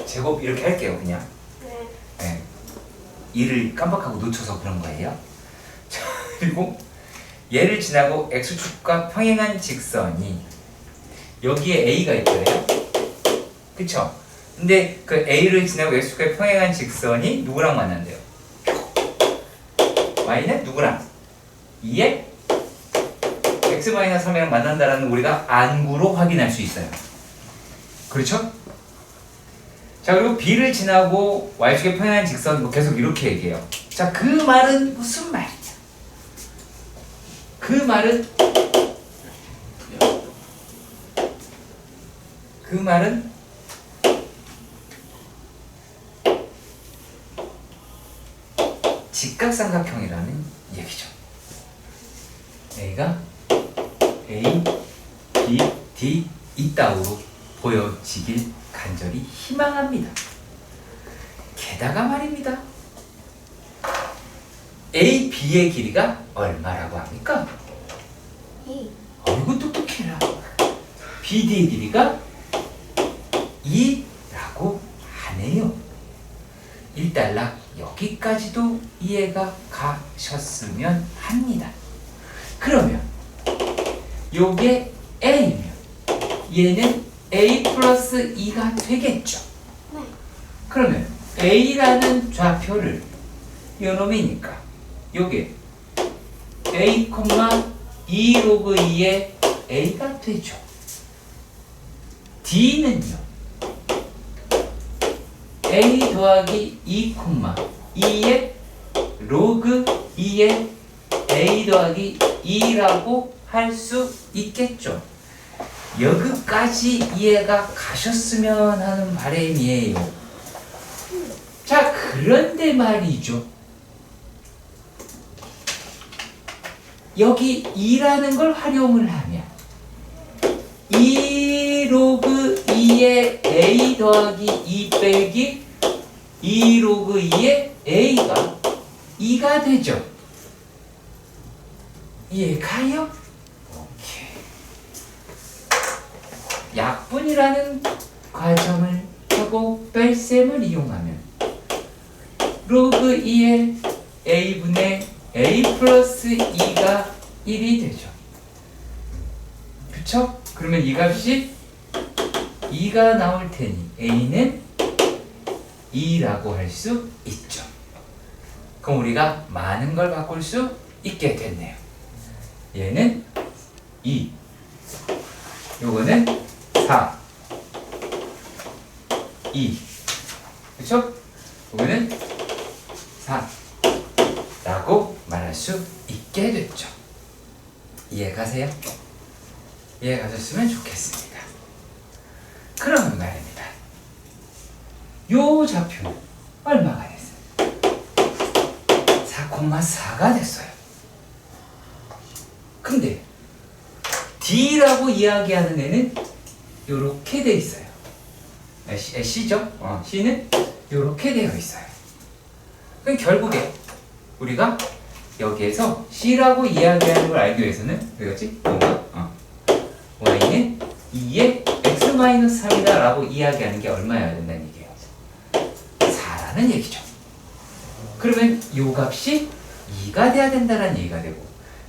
제곱 이렇게 할게요. 그냥 네. 2를 깜빡하고 놓쳐서 그런 거예요. 자, 그리고 얘를 지나고 x축과 평행한 직선이 여기에 a가 있거든요. 그쵸? 근데 그 a를 지나고 x축과 평행한 직선이 누구랑 만난대요? y는 누구랑? 2에 x-3이랑 만난다라는 우리가 안구로 확인할 수 있어요. 그렇죠? 자, 그리고 b를 지나고 y축의 평행한 직선 뭐 계속 이렇게 얘기해요. 자, 그 말은 무슨 말이냐? 그 말은 직각삼각형이라는 얘기죠. A가 A, B, D 이따위로 보여지길 간절히 희망합니다. 게다가 말입니다. A, B의 길이가 얼마라고 합니까? 2. 어이구 똑똑해라. B, D의 길이가 2라고 하네요. 일단락 여기까지도 이해가 가셨으면 합니다. 그러면 요게 A면 얘는 A 플러스 2가 되겠죠. 네. 그러면 A라는 좌표를 요놈이니까 요게 A, 2 로그 2의 A가 되죠. D는요 A 더하기 2, 2의 로그 2의 A 더하기 2라고 할 수 있겠죠. 여기까지 이해가 가셨으면 하는 바람이에요. 자, 그런데 말이죠. 여기 2라는 걸 활용을 하면 2 로그 2의 A 더하기 2 빼기 2 로그 2의 A가 2가 되죠. 이해가요? 오케이. 약분이라는 과점을 하고 뺄셈을 이용하면 로그 2의 a분의 a 플러스 2가 1이 되죠. 그쵸? 그러면 이 값이 2가 나올 테니 a는 2라고 할 수 있죠. 그럼 우리가 많은 걸 바꿀 수 있게 됐네요. 얘는 2, 요거는 4, 2, 그쵸? 요거는 4 라고 말할 수 있게 됐죠. 이해가세요? 이해가셨으면 좋겠습니다. 그러면 말입니다. 요 좌표는 얼마가 됐어요? 4,4가 됐어요. 근데 D라고 이야기하는 애는 요렇게 돼 있어요. C죠? C는 요렇게 되어 있어요. 그럼 결국에 우리가 여기에서 C라고 이야기하는 걸 알기 위해서는 뭐였지? Y는 2의 X-3이다 라고 이야기하는 게 얼마여야 된다는 얘기예요? 4라는 얘기죠. 그러면 요 값이 2가 돼야 된다는 얘기가 되고,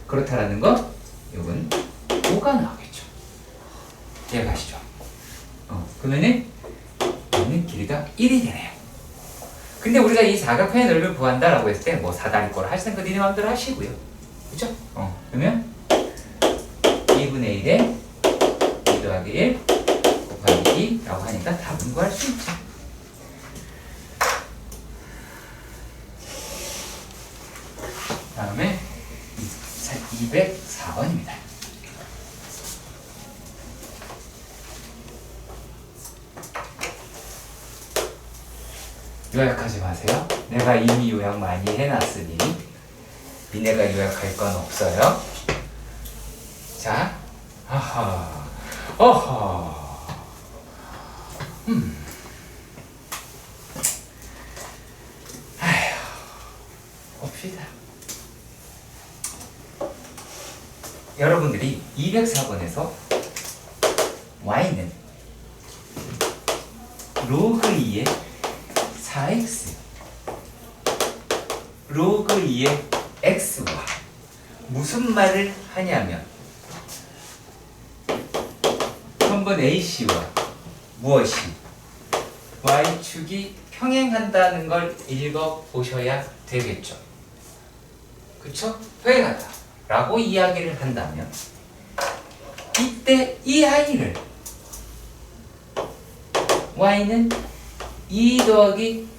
그렇다라는 건 요건 5가 나오겠죠. 이해가시죠? 그러면은 얘는 길이가 1이 되네요. 근데 우리가 이 사각형의 넓이를 구한다라고 했을 때 뭐 4다리꼴을 하시는 거 니네 마음대로 하시고요. 그죠? 그러면 2분의 1에 2 더하기 1 곱하기 2라고 하니까 답은 구할 수 있죠. 다음에 204번입니다. 요약하지 마세요. 내가 이미 요약 많이 해놨으니 니네가 요약할 건 없어요. 자, 어허. 아휴, 봅시다. 여러분들이 204번에서 y는 로그 2의 4x 로그 2의 x와 무슨 말을 하냐면 한번 AC와 무엇이 y축이 평행한다는 걸 읽어보셔야 되겠죠. 그쵸? 평행하다 라고 이야기를 한다면 이때 이 아이를 y는 2 더하기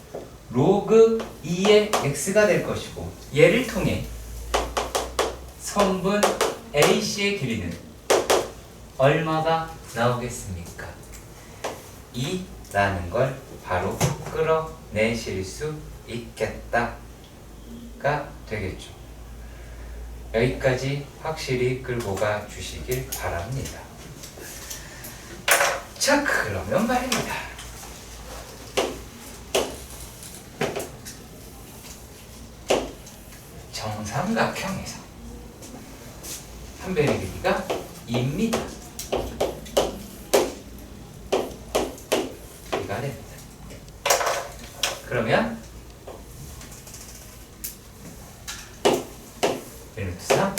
로그 2의 x가 될 것이고, 얘를 통해 선분 AC의 길이는 얼마가 나오겠습니까? 2라는 걸 바로 끌어내실 수 있겠다가 되겠죠. 여기까지 확실히 끌고 가 주시길 바랍니다. 자, 그러면 말입니다. 정삼각형에서 한 변의 길이가 2입니다. 이가 됩니다. 그러면 1루트3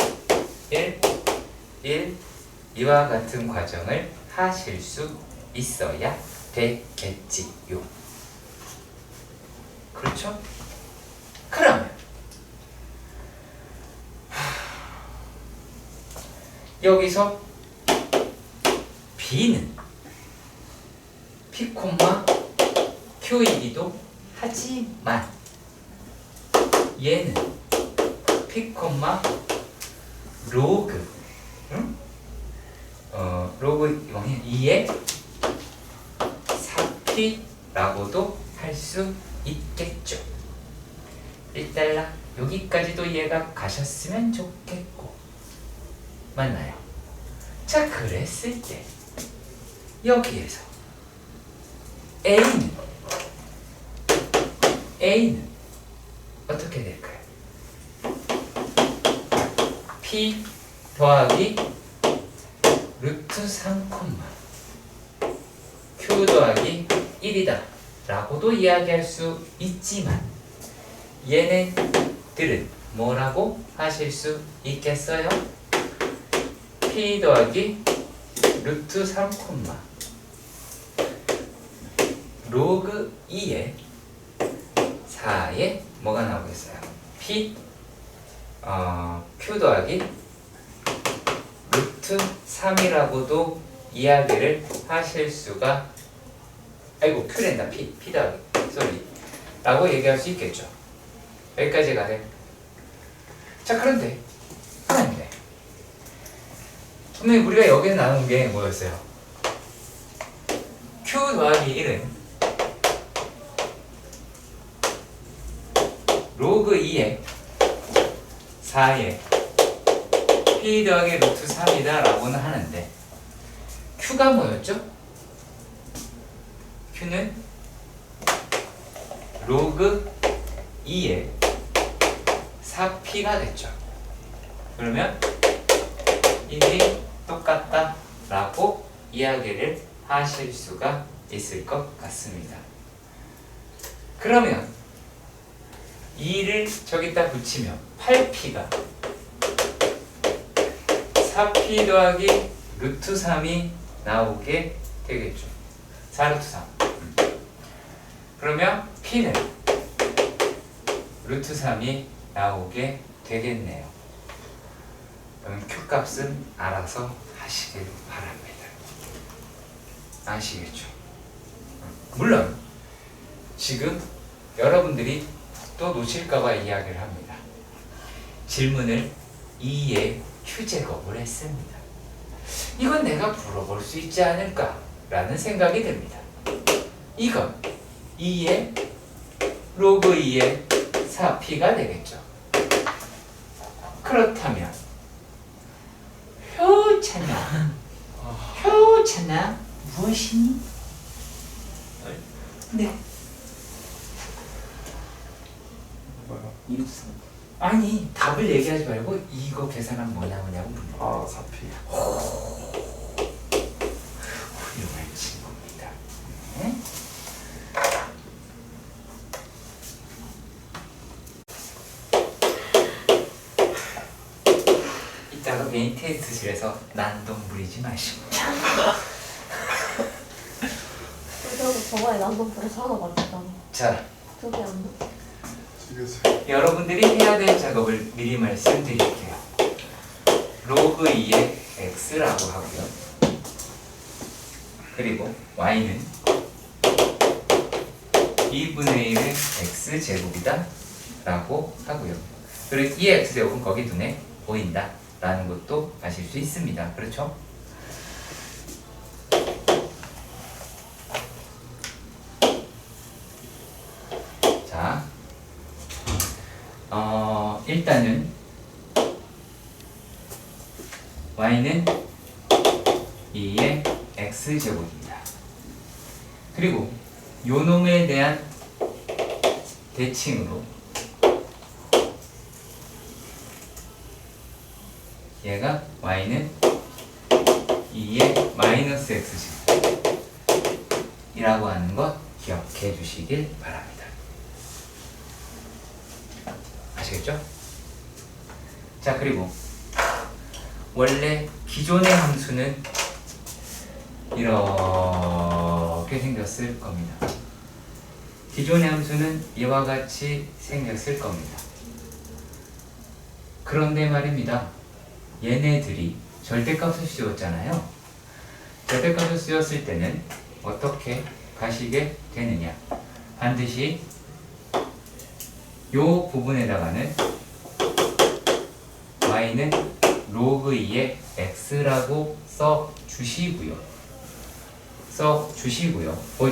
1 이와 같은 과정을 하실 수 있어야 되겠지요. 그렇죠? 그러면 여기서 B는 P, Q이기도 하지만 얘는 P, 로그 로그 2의 4P라고도 할 수 있겠죠. 1달러 여기까지도 이해가 가셨으면 좋겠고, 맞나요? 자, 그랬을 때 여기에서 A는 어떻게 될까요? P 더하기 루트 3, q 더하기 1이다 라고도 이야기할 수 있지만 얘네들은 뭐라고 하실 수 있겠어요? p 더하기 루트 3, 로그 2에 4에 뭐가 나오겠어요? p q 더하기 루트 3이라고도 이야기를 하실 수가 아이고 q랜다 p 더하기 쏘리 라고 얘기할 수 있겠죠. 여기까지가 돼. 자 그런데 분명히 우리가 여기서 나눈 게 뭐였어요? q 더하기 1은 로그 2에 4에 p 더하기 루트 3이다 라고는 하는데 q가 뭐였죠? q는 로그 2에 4p가 됐죠. 그러면 이게 똑같다 라고 이야기를 하실 수가 있을 것 같습니다. 그러면 2를 저기다 붙이면 8p가 4p 더하기 루트 3이 나오게 되겠죠. 4루트 3. 그러면 p는 루트 3이 나오게 되겠네요. 그럼 q 값은 알아서 하시길 바랍니다. 아시겠죠? 물론 지금 여러분들이 또 놓칠까봐 이야기를 합니다. 질문을 2의 q-제곱을 했습니다. 이건 내가 물어볼 수 있지 않을까 라는 생각이 듭니다. 이건 2의 로그 2의 4p가 되겠죠. 그렇다면 효찬아 무엇이니? 네. 뭐요? 이루스. 아니 답을 얘기하지 말고 이거 계산하면 뭐 나오냐고 물어. 아 4p. 훌륭한 친구입니다. 네? 이따가 메인 테스트실에서 난동 부리지 마시고. 그래도 저번에 난동 부려서 하나 맞췄잖아. 자, 2개 안 맞. 여러분들이 해야 될 작업을 미리 말씀드릴게요. 로그 2의 x라고 하고요. 그리고 y는 2분의 1의 x제곱이다 라고 하고요. 그리고 이 x제곱은 거기 눈에 보인다 라는 것도 아실 수 있습니다. 그렇죠? 자, 일단은 y는 2의 x제곱입니다. 그리고 요놈에 대한 대칭으로 얘가 y는 2의 마이너스 x제곱 이라고 하는 것 기억해 주시길 바랍니다. 아시겠죠? 자, 그리고 원래 기존의 함수는 이렇게 생겼을 겁니다. 기존의 함수는 이와 같이 생겼을 겁니다. 그런데 말입니다. 얘네들이 절대값을 씌웠잖아요. 절대값을 씌웠을 때는 어떻게 가시게 되느냐? 반드시 요 부분에다가는 y는 로그 2의 x라고 써 주시고요.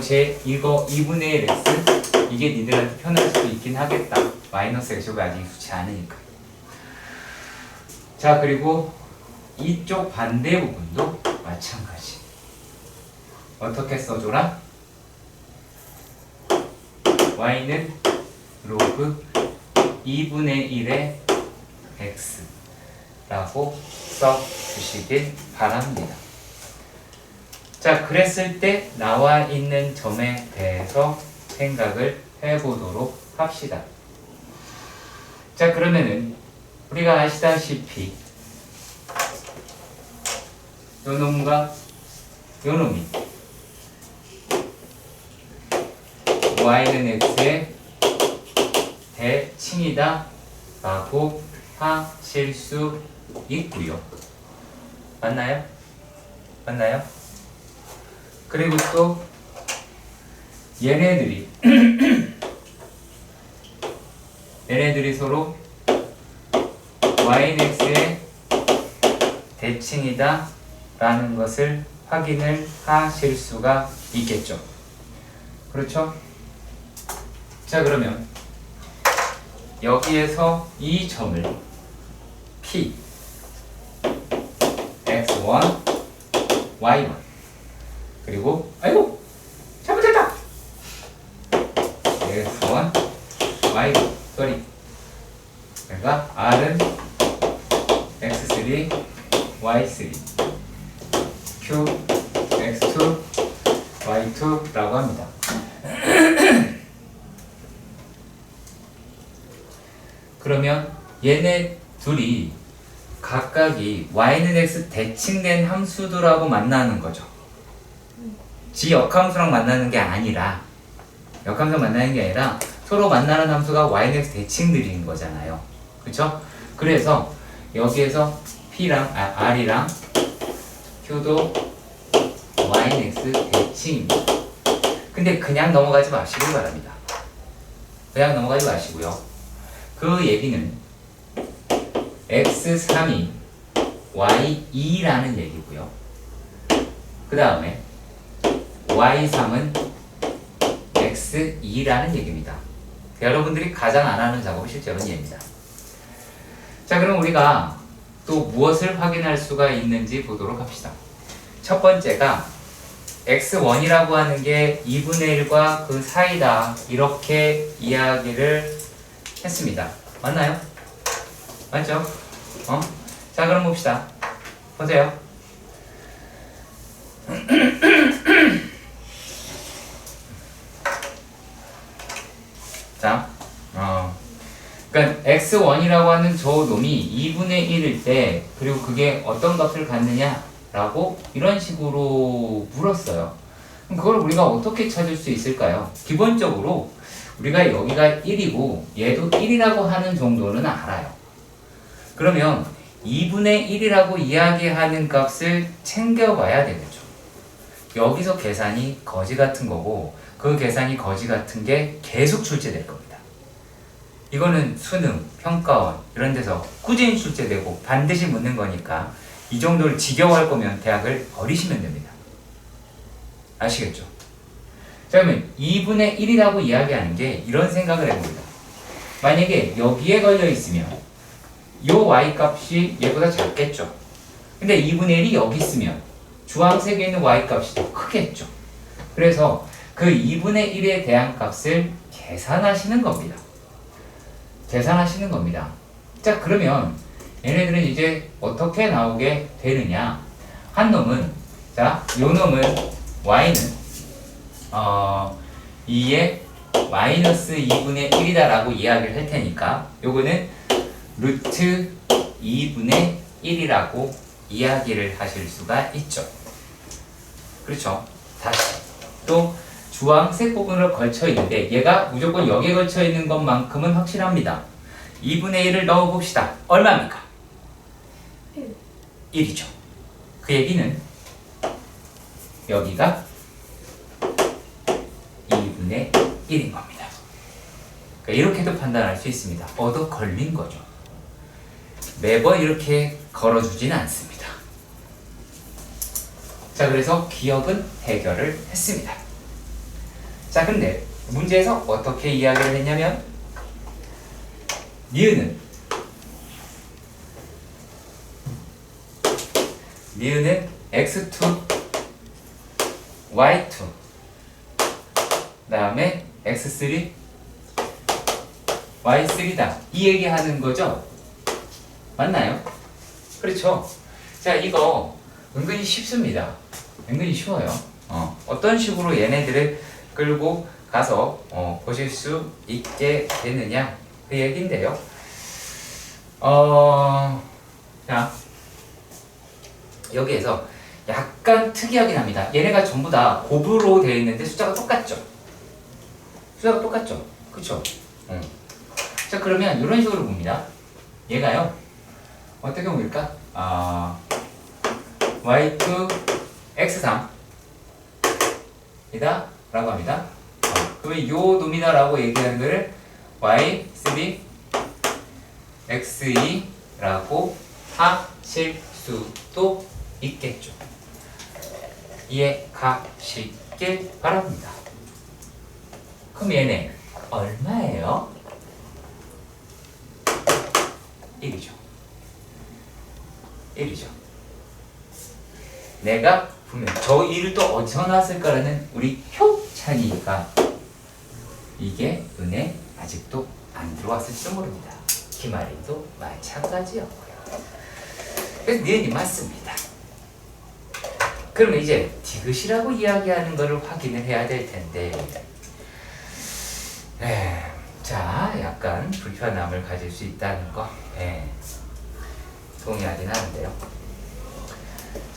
제 이거 2분의 1 x 이게 니들한테 편할 수도 있긴 하겠다. 마이너스 x가 아직 익숙치 않으니까. 자, 그리고 이쪽 반대 부분도 마찬가지. 어떻게 써줘라? y는 로그 2분의 1의 x라고 써주시길 바랍니다. 자, 그랬을 때 나와 있는 점에 대해서 생각을 해보도록 합시다. 자, 그러면은 우리가 아시다시피 요 놈과 요 놈이 y는 x의 대칭이다 라고 하실 수 있고요. 맞나요? 맞나요? 그리고 또 얘네들이 서로 y는 x의 대칭이다 라는 것을 확인을 하실 수가 있겠죠. 그렇죠? 자, 그러면 여기에서 이 점을 P x1, y1 그리고 아이고 잘못했다 x1, y1 쏘리 그러니까 R은 x3, y3 Q, x2, y2라고 합니다. 그러면 얘네 둘이 각각이 y는 x 대칭된 함수들하고 만나는 거죠. 지 역함수랑 만나는 게 아니라 서로 만나는 함수가 y는 x 대칭들인 거잖아요. 그렇죠? 그래서 여기에서 P랑 R이랑 Q도 y는 x 대칭입니다. 근데 그냥 넘어가지 마시길 바랍니다. 그냥 넘어가지 마시고요. 그 얘기는 x3이 y2라는 얘기고요. 그 다음에 y3은 x2라는 얘기입니다. 여러분들이 가장 안 하는 작업은 실제로는 얘입니다. 자, 그럼 우리가 또 무엇을 확인할 수가 있는지 보도록 합시다. 첫 번째가 x1이라고 하는 게 2분의 1과 그 사이다 이렇게 이야기를 했습니다. 맞나요? 맞죠? 자, 그럼 봅시다. 보세요. 자, 그러니까 x1이라고 하는 저 놈이 2분의 1일 때 그리고 그게 어떤 값을 갖느냐라고 이런 식으로 물었어요. 그럼 그걸 우리가 어떻게 찾을 수 있을까요? 기본적으로 우리가 여기가 1이고 얘도 1이라고 하는 정도는 알아요. 그러면 2분의 1이라고 이야기하는 값을 챙겨봐야 되겠죠. 여기서 계산이 거지 같은 거고 그 계산이 거지 같은 게 계속 출제될 겁니다. 이거는 수능, 평가원 이런 데서 꾸준히 출제되고 반드시 묻는 거니까 이 정도를 지겨워할 거면 대학을 버리시면 됩니다. 아시겠죠? 자, 그러면 2분의 1이라고 이야기하는 게 이런 생각을 해봅니다. 만약에 여기에 걸려 있으면 요 y 값이 얘보다 작겠죠. 근데 2분의 1이 여기 있으면 주황색에 있는 y 값이 더 크겠죠. 그래서 그 2분의 1에 대한 값을 계산하시는 겁니다. 계산하시는 겁니다. 자, 그러면 얘네들은 이제 어떻게 나오게 되느냐? 한 놈은 자, 요 놈은 y는 2에 마이너스 2분의 1이다 라고 이야기를 할 테니까 요거는 루트 2분의 1이라고 이야기를 하실 수가 있죠. 그렇죠? 다시 또 주황색 부분을 걸쳐 있는데 얘가 무조건 여기에 걸쳐 있는 것만큼은 확실합니다. 2분의 1을 넣어 봅시다. 얼마입니까? 1이죠. 그 얘기는 여기가 2분의 1인 겁니다. 그러니까 이렇게도 판단할 수 있습니다. 얻어 걸린 거죠. 매번 이렇게 걸어주진 않습니다. 자, 그래서 기억은 해결을 했습니다. 자, 근데 문제에서 어떻게 이야기를 했냐면 니은은 x2, y2 그 다음에 x3, y3다 이 얘기하는 거죠? 맞나요? 그렇죠? 자, 이거 은근히 쉽습니다. 은근히 쉬워요. 어떤 식으로 얘네들을 끌고 가서 보실 수 있게 되느냐 그 얘기인데요. 자 여기에서 약간 특이하긴 합니다. 얘네가 전부 다 곱으로 되어 있는데 숫자가 똑같죠? 숫자가 똑같죠? 그쵸? 자 그러면 이런 식으로 봅니다. 얘가요 어떻게 보일까? y2 x3 이다 라고 합니다. 그러면 요 놈이다 라고 얘기하는 거를 y3 x2 라고 하실 수도 있겠죠. 이해 가시길 바랍니다. 그럼 얘네 얼마예요? 1이죠. 1이죠. 내가 분명 저 1을 또 어디서 나왔을까라는 우리 효찬이가 이게 눈에 아직도 안 들어왔을지도 모릅니다. 김아린도 마찬가지였고요. 그래서 니은이 맞습니다. 그러면 이제 디귿이라고 이야기하는 것을 확인을 해야 될 텐데 자 약간 불편함을 가질 수 있다는 거 동의하긴 하는데요.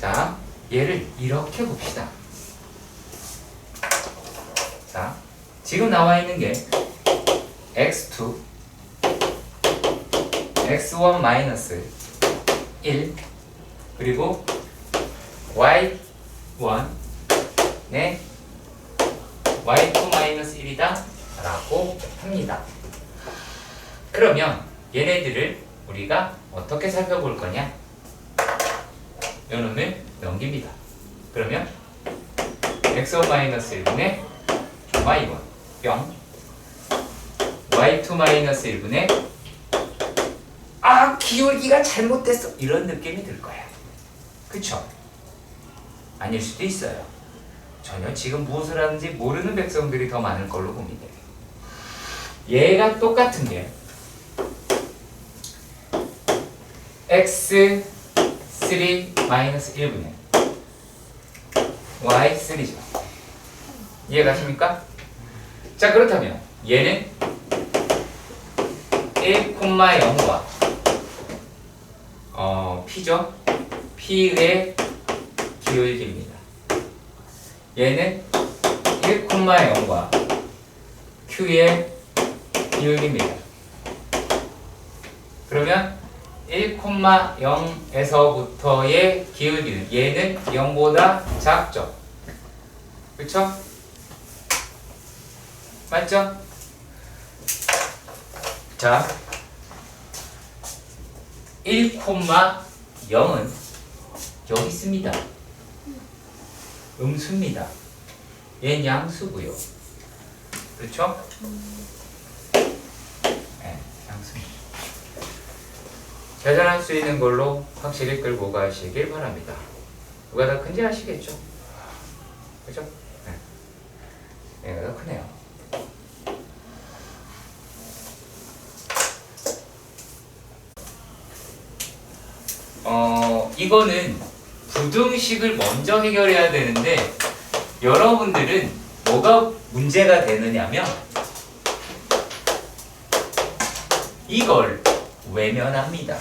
자 얘를 이렇게 봅시다. 자 지금 나와 있는 게 x2 x1 마이너스 1 그리고 y1 네 y2 마이너스 1이다 라고 합니다. 그러면 얘네들을 우리가 어떻게 살펴볼 거냐? 요놈을 넘깁니다. 그러면 x1 마이너스 1분의 y1 0 y2 마이너스 1분의 기울기가 잘못됐어 이런 느낌이 들 거야. 그쵸? 아닐 수도 있어요. 전혀 지금 무엇을 하는지 모르는 백성들이 더 많을 걸로 봅니다. 얘가 똑같은 게 x3 1분의 y3죠. 이해가십니까? 자 그렇다면 얘는 1,0과 P죠? P의 기울기입니다. 얘는 1,0과 Q의 기울기입니다. 그러면 1,0에서부터의 기울기는 얘는 0보다 작죠? 그쵸? 맞죠? 자 1,0은 여기 있습니다. 음수입니다. 얘는 양수고요. 그렇죠? 네, 양수입니다. 계산할 수 있는 걸로 확실히 끌고 가시길 바랍니다. 누가 더 큰지 아시겠죠? 그죠? 네. 얘가 더 크네요. 이거는 부등식을 먼저 해결해야 되는데 여러분들은 뭐가 문제가 되느냐면 이걸 외면합니다.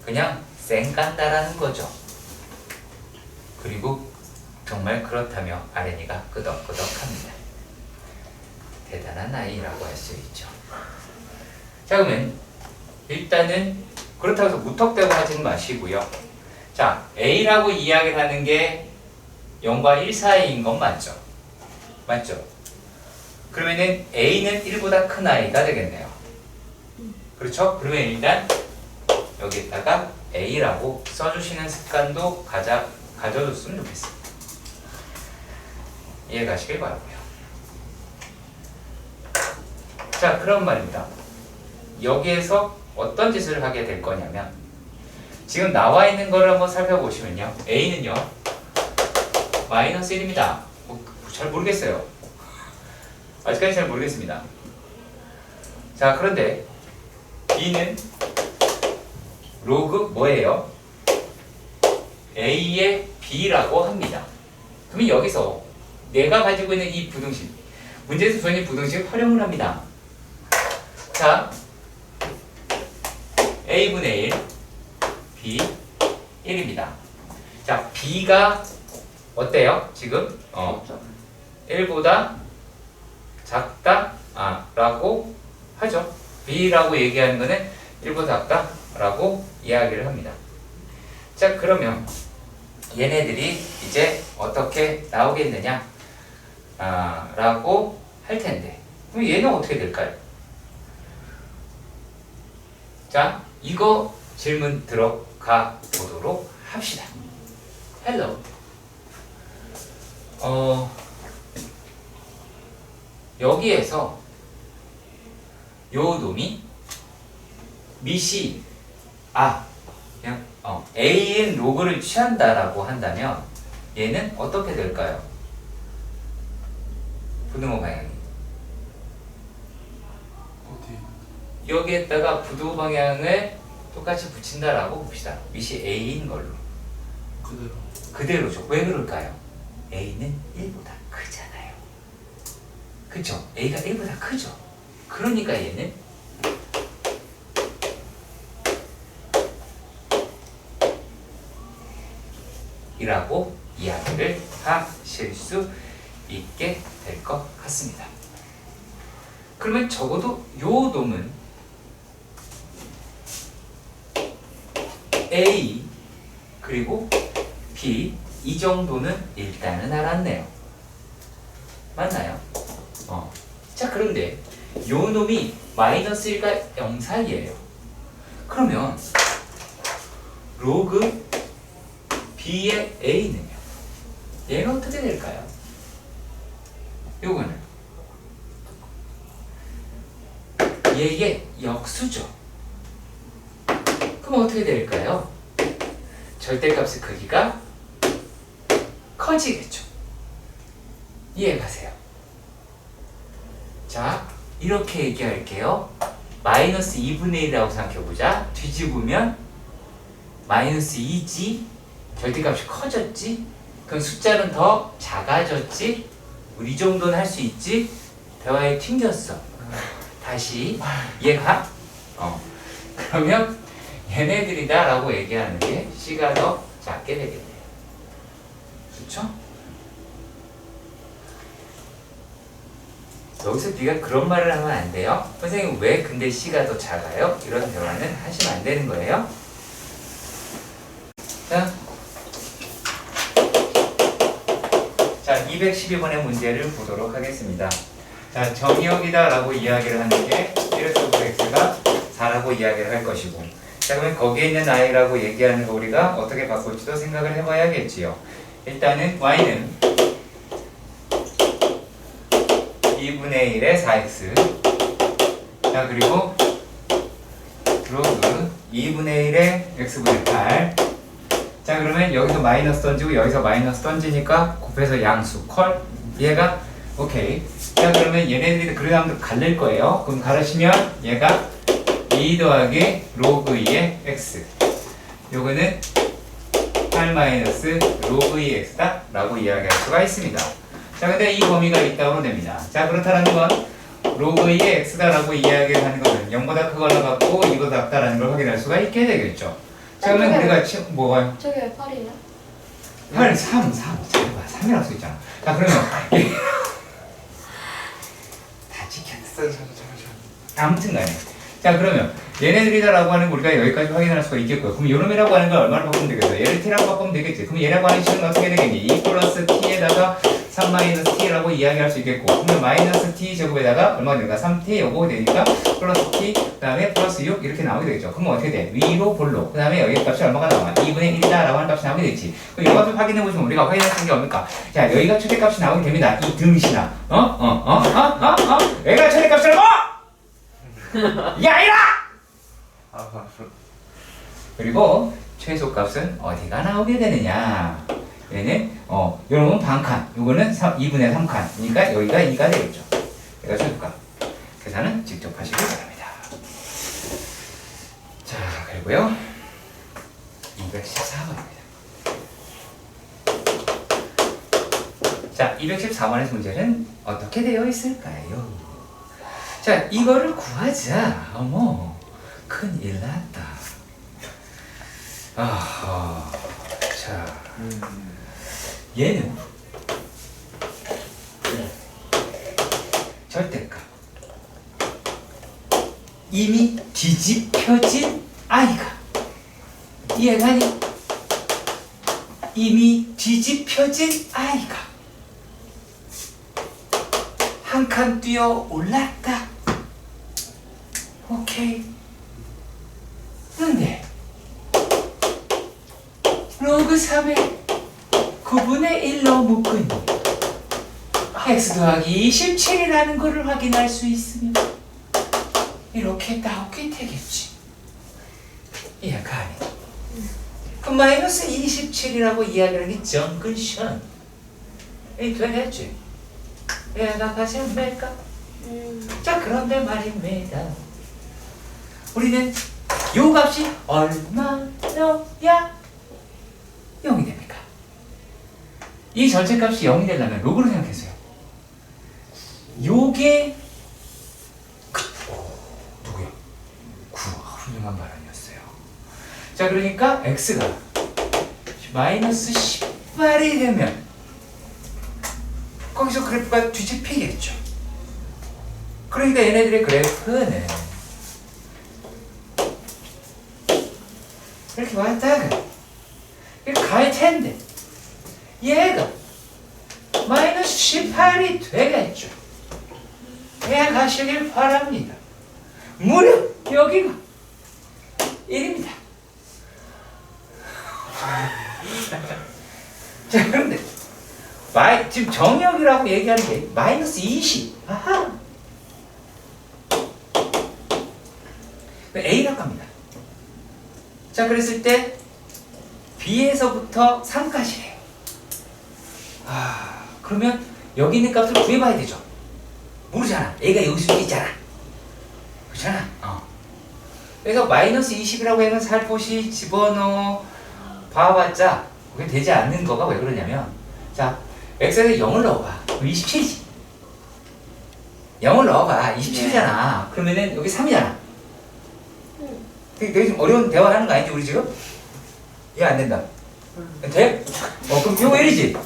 그냥 쌩간다라는 거죠. 그리고 정말 그렇다며 아린이가 끄덕끄덕합니다. 대단한 아이라고 할 수 있죠. 자 그러면 일단은 그렇다고 해서 무턱대고 하지는 마시고요. 자 A라고 이야기를 하는 게 0과 1 사이인 건 맞죠? 맞죠? 그러면은 A는 1보다 큰 아이가 되겠네요. 그렇죠? 그러면 일단 여기에다가 A라고 써주시는 습관도 가져줬으면 좋겠습니다. 이해 가시길 바라고요. 자 그런 말입니다. 여기에서 어떤 짓을 하게 될 거냐면 지금 나와 있는 거를 한번 살펴보시면요. A는요 마이너스 1입니다. 잘 모르겠어요. 아직까지 잘 모르겠습니다. 자 그런데 B는 로그 뭐예요? A의 B라고 합니다. 그러면 여기서 내가 가지고 있는 이 부등식, 문제에서 주어진 부등식을 활용을 합니다. 자, A분의 1, B 1입니다. 자, B가 어때요? 지금 1보다 작다 라고 하죠. B라고 얘기하는 거는 1보다 작다 라고 이야기를 합니다. 자, 그러면 얘네들이 이제 어떻게 나오겠느냐 라고 할 텐데, 그럼 얘는 어떻게 될까요? 자, 이거 질문 들어가 보도록 합시다. 헬로. 여기에서 요 놈이 밑이 그냥 A인 로그를 취한다라고 한다면 얘는 어떻게 될까요? 부등호 방향이 어디? 여기에다가 부등호 방향을 똑같이 붙인다라고 봅시다. 밑이 A인 걸로 그대로. 그대로죠. 왜 그럴까요? A는 1보다 크잖아요. 그쵸? A가 1보다 크죠. 그러니까 얘는 이라고 이야기를 하실 수 있게 될 것 같습니다. 그러면 적어도 요 놈은 A 그리고 B 이 정도는 일단은 알았네요. 맞나요? 자, 그런데 요 놈이 마이너스 1과 0 사이예요. 그러면 로그 B의 A는요? 얘가 어떻게 될까요? 요거는 얘의 역수죠. 그럼 어떻게 될까요? 절대값의 크기가 커지겠죠. 이해가세요? 자, 이렇게 얘기할게요. 마이너스 2분의 1이라고 생각해보자. 뒤집으면 마이너스 2지. 절대값이 커졌지. 그럼 숫자는 더 작아졌지. 우리 이 정도는 할 수 있지. 대화에 튕겼어. 다시 이해가? 그러면 얘네들이다 라고 얘기하는 게 C가 더 작게 되겠네요. 그렇죠? 여기서 네가 그런 말을 하면 안 돼요. 선생님 왜 근데 C가 더 작아요? 이런 대화는 하시면 안 되는 거예요. 자, 212번의 문제를 보도록 하겠습니다. 자, 정의역이다 라고 이야기를 하는 게 1x x가 4라고 이야기를 할 것이고, 자, 그러면 거기에 있는 i라고 얘기하는 거 우리가 어떻게 바꿀지도 생각을 해봐야겠지요. 일단은 y는 2분의 1의 4x, 자, 그리고 로그 2분의 1의 x분의 8. 자, 그러면 여기서 마이너스 던지고 여기서 마이너스 던지니까 곱해서 양수 컬. 얘가 오케이. 자, 그러면 얘네들이 그래도 갈릴 거예요. 그럼 가르시면 얘가 2 더하기 로그 2의 x, 요거는 8 마이너스 로그 2 x다 라고 이야기할 수가 있습니다. 자, 근데 이 범위가 있다고 됩니다. 자, 그렇다는 건 로그 2의 x다 라고 이야기를 하는 것은 0보다 크거나 같고 2보다 작다라는 걸 확인할 수가 있게 되겠죠. 자, 그러면 우리가 뭐가요? 저게 왜 8이냐? 8, 3. 잠깐만, 3이라고 써있잖아. 자, 그러면 다 지켰어. 아무튼 간에. 자, 그러면 얘네들이다라고 하는 거 우리가 여기까지 확인할 수가 있겠고요. 그럼 요놈이라고 하는 걸 얼마로 바꾸면 되겠어요? 얘를 t라고 바꾸면 되겠지. 그럼 얘라고 하는 식은 어떻게 되겠니? 2 플러스 t에다가 3 마이너스 t라고 이야기할 수 있겠고, 그러면 마이너스 t 제곱에다가 얼마가 되니까 3t 요거 되니까 플러스 t 그 다음에 플러스 6 이렇게 나오게 되겠죠. 그러면 어떻게 돼? 위로 볼로 그 다음에 여기 값이 얼마가 나와? 2분의 1이다 라고 하는 값이 나오게 되겠지. 그럼 이 값을 확인해 보시면 우리가 확인할 수 있는 게 뭡니까? 자, 여기가 최대값이 나오게 됩니다. 이 등신아 여기가 최대값이라고! 야, 이라! 그리고 최소값은 어디가 나오게 되느냐? 얘는 요놈은 반칸, 요거는 2분의 3칸. 그러니까 여기가 2가 되겠죠. 여기가 최소값. 계산은 직접 하시기 바랍니다. 자, 그리고요 214번입니다. 자, 214번의 문제는 어떻게 되어 있을까요? 자, 이거를 구하자. 어머, 큰일 났다. 아하, 자, 얘는 절대값. 이미 뒤집혀진 i가. 이해가니? 이미 뒤집혀진 i가 한 칸 뛰어 올랐다. 오케이. 근데 로그 3의 9분의 1로 묶은 x 더하기 27이라는 것을 확인할 수 있으면 이렇게 나오게 되겠지. 이해가 안 해. 그 마이너스 27이라고 이야기하는 게 정근션. 이 되겠지? 얘가 가장 될까? 자, 그런데 말입니다. 우리는 요 값이 얼마여야 0이 됩니까? 이 전체 값이 0이 되려면 로그로 생각해서요. 요게 누구야? 9. 훌륭한 발언이었어요. 자, 그러니까 x가 마이너스 18이 되면 거기서 그래프가 뒤집히겠죠. 그러니까 얘네들의 그래프는 이렇게 왔다가 이렇게 갈 텐데 얘가 마이너스 18이 되겠죠. 예, 가시길 바랍니다. 무려 여기가 1입니다. 자, 그런데 지금 정역이라고 얘기하는 게 마이너스 20. 아하. A라고 합니다. 자, 그랬을 때 B에서부터 3까지래요. 아, 그러면 여기 있는 값을 구해봐야 되죠. 모르잖아. A가 여기 수도 있잖아. 그렇잖아. 그래서 마이너스 20이라고 하면 살포시 집어넣어 봐봤자 그게 되지 않는 거가 왜 그러냐면, 자, x에서 0을 넣어봐. 그럼 27이지. 0을 넣어봐. 27이잖아. 그러면은 여기 3이잖아. 되게 좀 어려운 대화하는 거 아니지 우리 지금? 이해 안 된다. 돼? 그럼 요거 1이지?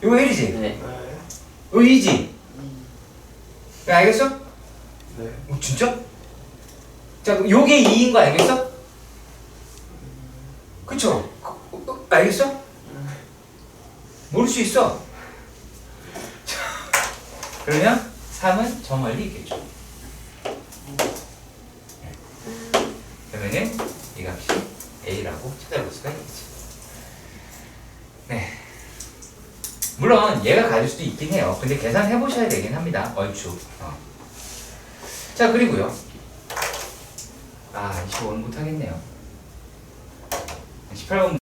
요거 1이지? 네. 요거 2지? 알겠어? 네. 진짜? 자, 그럼 요게 2인 거 알겠어? 그쵸? 알겠어? 모를 수 있어. 자, 그러면 3은 저 멀리 있겠죠. 그러면은 이 값이 A라고 찾아볼 수가 있겠죠. 네. 물론 얘가 가질 수도 있긴 해요. 근데 계산해 보셔야 되긴 합니다. 얼추. 자, 그리고요. 25는 못하겠네요. 18번